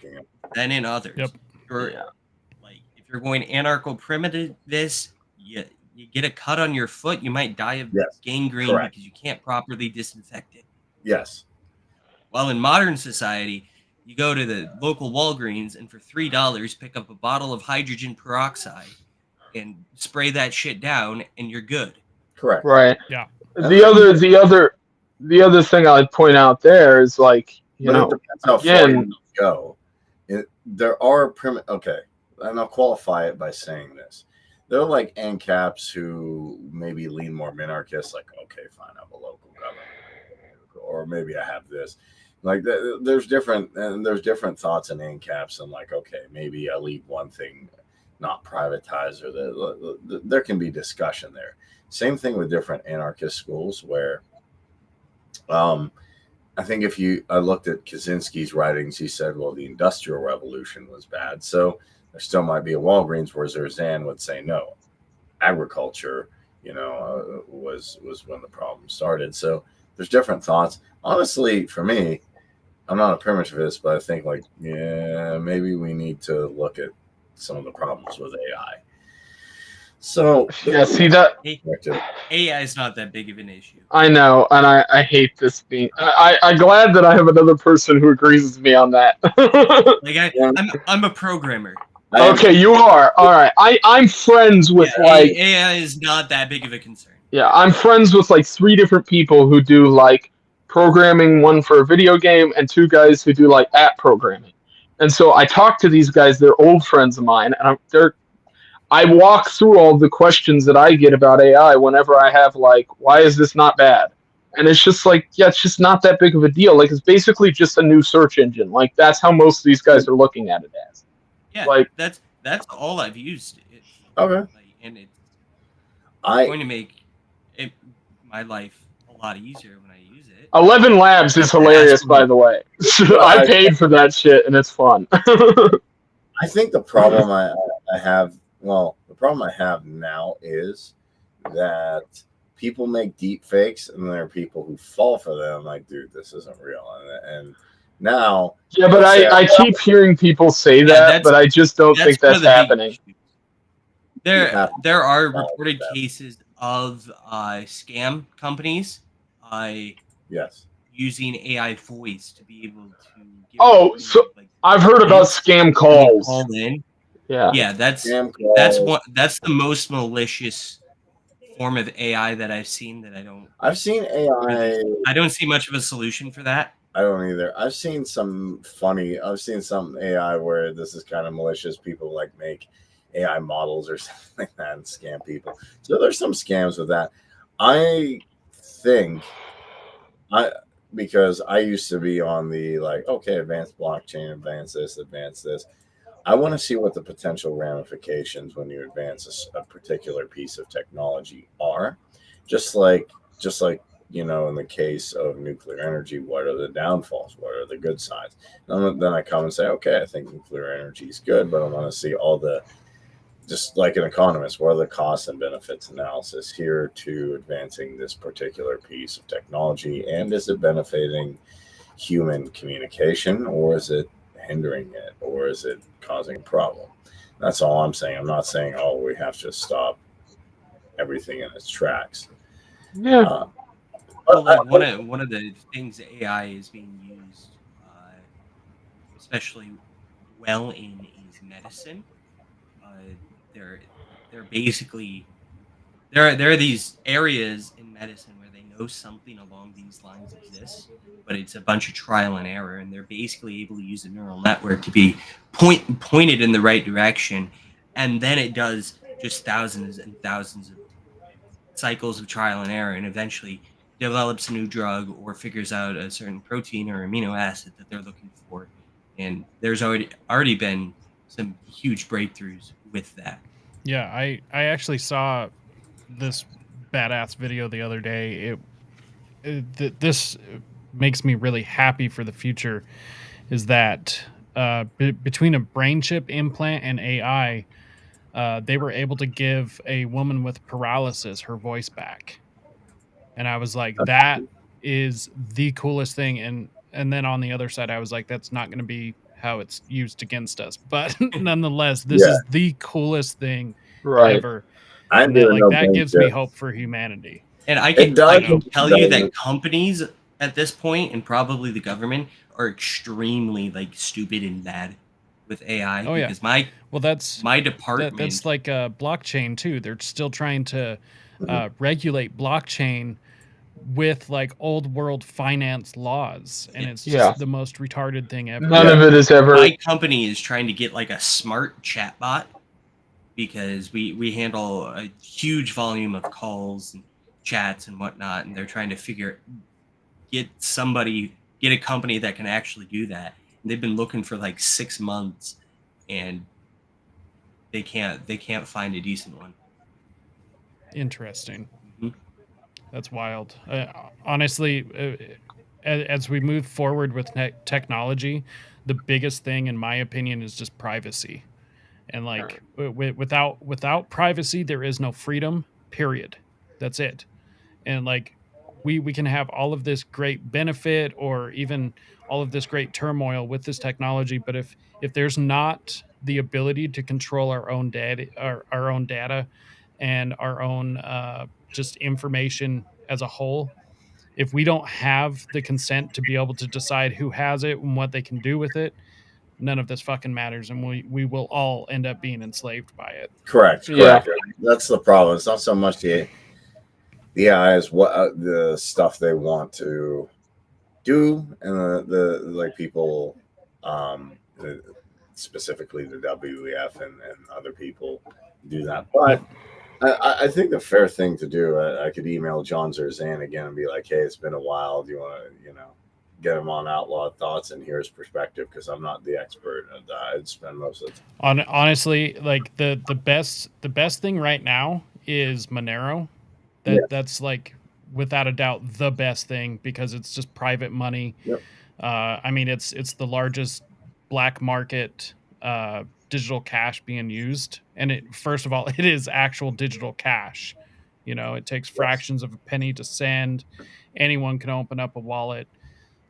than in others. Yep. If you're going anarcho-primitivist, you get a cut on your foot, you might die of gangrene because you can't properly disinfect it. Yes. While in modern society, you go to the local Walgreens and for $3 pick up a bottle of hydrogen peroxide and spray that shit down, and you're good. Correct. Right. Yeah. The other thing I'd point out there is again, there are okay, and I'll qualify it by saying this. There are like ANCAPs who maybe lean more minarchist, like, okay, fine, I have a local government, or maybe I have this. Like, there's different thoughts in ANCAPs, and like, okay, maybe I leave one thing not privatized, or there can be discussion there. Same thing with different anarchist schools, where I think I looked at Kaczynski's writings, he said, well, the Industrial Revolution was bad, so there still might be a Walgreens, where Zerzan would say no. Agriculture, was when the problem started. So there's different thoughts. Honestly, for me, I'm not a primitivist, but I think maybe we need to look at some of the problems with AI. So yeah, see that AI is not that big of an issue. I know, and I hate this being. I'm glad that I have another person who agrees with me on that. I'm a programmer. Okay, you are. All right. I'm friends with AI is not that big of a concern. Yeah, I'm friends with 3 different people who do programming, one for a video game, and 2 guys who do app programming. And so I talk to these guys, they're old friends of mine, and I walk through all the questions that I get about AI whenever I have why is this not bad? And it's just it's just not that big of a deal. It's basically just a new search engine. That's how most of these guys are looking at it as. Yeah, that's all I've used. Okay. And it's going to make my life a lot easier when I use it. 11 Labs is hilarious, by the way. I paid for that shit, and it's fun. I think the problem I have now is that people make deep fakes, and there are people who fall for them. Like, dude, this isn't real, and now. Yeah, but I keep hearing people say that, but I just don't think that's happening. There are reported cases of scam companies using AI voice to be able to so I've heard about scam calls. Call in. Yeah, that's the most malicious form of AI that I've seen. I've seen AI. I don't see much of a solution for that. I don't either. I've seen some AI where this is kind of malicious. People make AI models or something like that and scam people. So there's some scams with that. I think because I used to be on the advanced blockchain, advance this. I want to see what the potential ramifications when you advance a particular piece of technology are. Just like in the case of nuclear energy, what are the downfalls? What are the good sides? And then I come and say, okay, I think nuclear energy is good, but I want to see all the, just like an economist, what are the costs and benefits analysis here to advancing this particular piece of technology? And is it benefiting human communication, or is it hindering it, or is it causing a problem? That's all I'm saying. I'm not saying, oh, we have to stop everything in its tracks. Yeah. Well, like one of the things AI is being used, especially well in, is medicine. They're basically there are these areas in medicine where they know something along these lines exists, but it's a bunch of trial and error, and they're basically able to use a neural network to be pointed in the right direction, and then it does just thousands and thousands of cycles of trial and error, and eventually develops a new drug or figures out a certain protein or amino acid that they're looking for. And there's already been some huge breakthroughs with that. Yeah, I actually saw this badass video the other day. This makes me really happy for the future. Is that between a brain chip implant and AI, they were able to give a woman with paralysis her voice back, and I was like, that is the coolest thing. And then on the other side, I was like, that's not going to be how it's used against us, but nonetheless, this is the coolest thing ever. And that gives me hope for humanity. And I can tell you that companies at this point, and probably the government, are extremely stupid and bad with AI. Oh, because that's my department. That's like blockchain too. They're still trying to regulate blockchain with old world finance laws, and it's just the most retarded thing ever. None of it is ever. My company is trying to get a smart chatbot, because we handle a huge volume of calls and chats and whatnot, and they're trying to get a company that can actually do that. And they've been looking for 6 months, and they can't find a decent one. Interesting. That's wild. Honestly, as we move forward with technology, the biggest thing, in my opinion, is just privacy. And without privacy, there is no freedom. Period. That's it. And we can have all of this great benefit, or even all of this great turmoil with this technology, but if there's not the ability to control our own data, and our own just information as a whole, if we don't have the consent to be able to decide who has it and what they can do with it, none of this fucking matters, and we will all end up being enslaved by it. Correct. That's the problem. It's not so much the AI is what the stuff they want to do, and the people, specifically the WEF and other people do that. But I think the fair thing to do, I could email John Zerzan again and be like, hey, it's been a while. Do you want to, get him on Outlawed Thoughts and hear his perspective? Because I'm not the expert. I'd spend most of the time. Honestly, the best thing right now is Monero. That's without a doubt the best thing, because it's just private money. Yep. I mean, it's the largest black market digital cash being used, and first of all, it is actual digital cash. It takes fractions of a penny to send. Anyone can open up a wallet,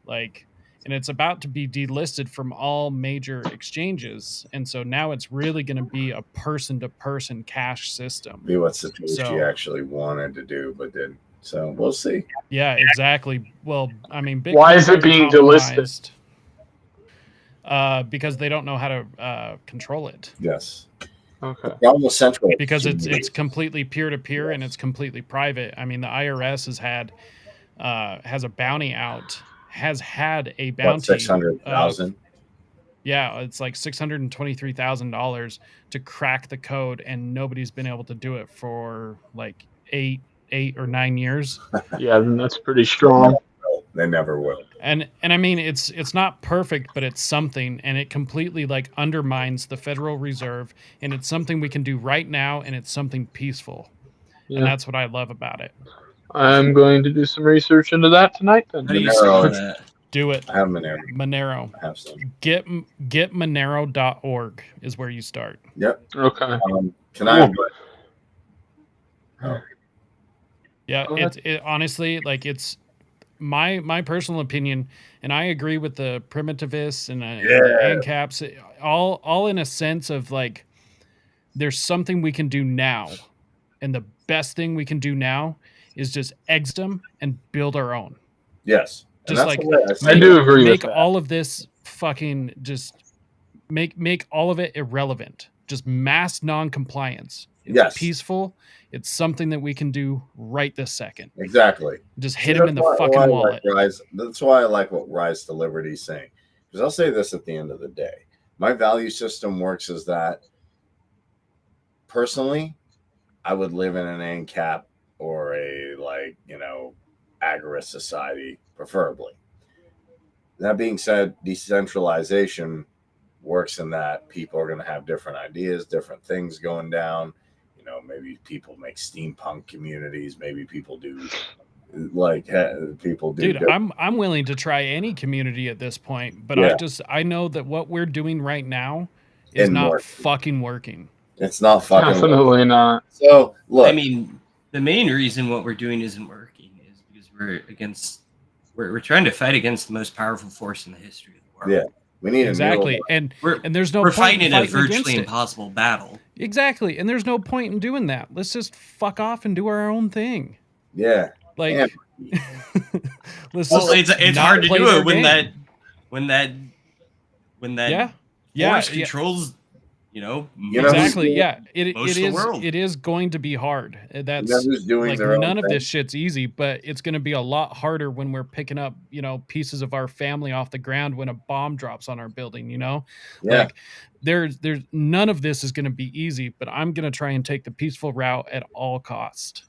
and it's about to be delisted from all major exchanges, and so now it's really going to be a person-to-person cash system. Be what Satoshi actually wanted to do, but didn't. So we'll see. Yeah, exactly. Well, I mean, Bitcoin, why is it being delisted? Because they don't know how to control it. Yes. Okay. Almost central. Because it's completely peer-to-peer, and it's completely private. I mean, the IRS has a bounty out. Has had a bounty. 600,000. Yeah, it's $623,000 to crack the code, and nobody's been able to do it for 8 or 9 years. Yeah, then that's pretty strong. They never will. And I mean, it's not perfect, but it's something, and it completely undermines the Federal Reserve, and it's something we can do right now, and it's something peaceful. Yeah. And that's what I love about it. I'm going to do some research into that tonight. Then. How do you Monero. spell that? Do it. I have Monero. Monero. I have some. Getmonero.org is where you start. Yep. Okay. Can I? Yeah, Go ahead. it honestly, like, it's my personal opinion, and I agree with the primitivists and the ANCAPs, all in a sense of, like, there's something we can do now, and the best thing we can do now is just exit them and build our own. Yes. Just like I do agree with make that. all of this fucking just make all of it irrelevant. Just mass non-compliance. It's Yes. peaceful. It's something that we can do right this second. Exactly. Just hit them in the fucking wallet. That's why I like what Rise to Liberty is saying. Because I'll say this at the end of the day. My value system works as that. Personally, I would live in an ANCAP or a, agorist society, preferably. That being said, decentralization works in that people are going to have different ideas, different things going down. Maybe people make steampunk communities. Maybe people do Dude, I'm willing to try any community at this point, but I know that what we're doing right now is not fucking working. It's not fucking Definitely not. So look, I mean, the main reason what we're doing isn't working is because we're trying to fight against the most powerful force in the history of the world. Yeah, we need exactly, and there's no we're point fighting in a virtually against impossible battle. Exactly, and there's no point in doing that. Let's just fuck off and do our own thing. Yeah, like it's hard to do it when that force controls. Exactly. Yeah, world. It is going to be hard. That's who's doing like their none own of thing? this shit's easy, but it's going to be a lot harder when we're picking up, pieces of our family off the ground when a bomb drops on our building. Like there's none of this is going to be easy. But I'm going to try and take the peaceful route at all cost.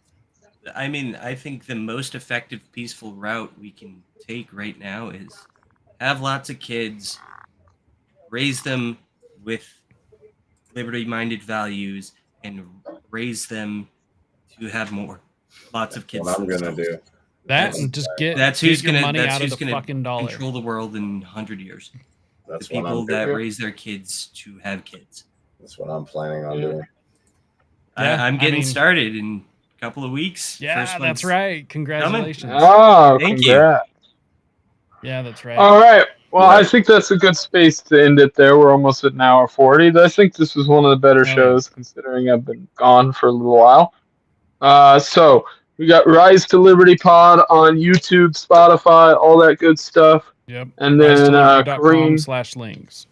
I mean, I think the most effective peaceful route we can take right now is have lots of kids, raise them with liberty-minded values, and raise them to have lots of kids. What I'm gonna do that and just that's who's your gonna money that's out who's of the gonna fucking dollar. Control the world in 100 years. That's the people that raise their kids to have kids. That's what I'm planning on doing. I'm getting started in a couple of weeks. Yeah, that's right. Congratulations. Oh, Thank congrats. You. Yeah, that's right. All right. Well, I think that's a good space to end it there. We're almost at an hour 40. I think this was one of the better shows, considering I've been gone for a little while. So we got Rise to Liberty Pod on YouTube, Spotify, all that good stuff. Yep. And then Kareem.com/links.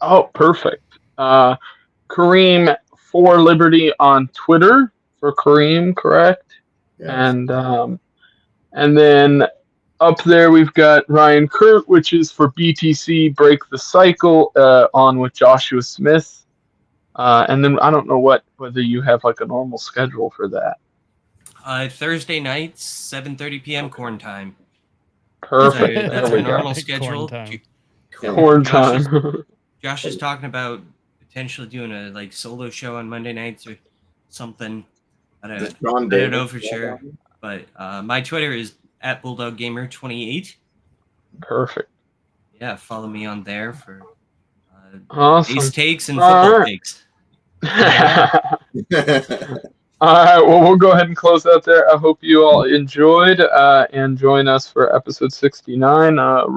Oh, perfect. Kareem for Liberty on Twitter for Kareem, correct? Yes. And then up there we've got Ryan Kurt, which is for BTC Break the Cycle on with Joshua Smith. And then I don't know whether you have like a normal schedule for that. Thursday nights, 7:30 p.m. corn time. Perfect. That's my normal schedule. Corn time. Josh is talking about potentially doing a solo show on Monday nights or something. I don't know for sure. But my Twitter is @BulldogGamer28. Perfect. Yeah, follow me on there for awesome. ace takes and football takes. All right, well, we'll go ahead and close out there. I hope you all enjoyed and join us for episode 69 real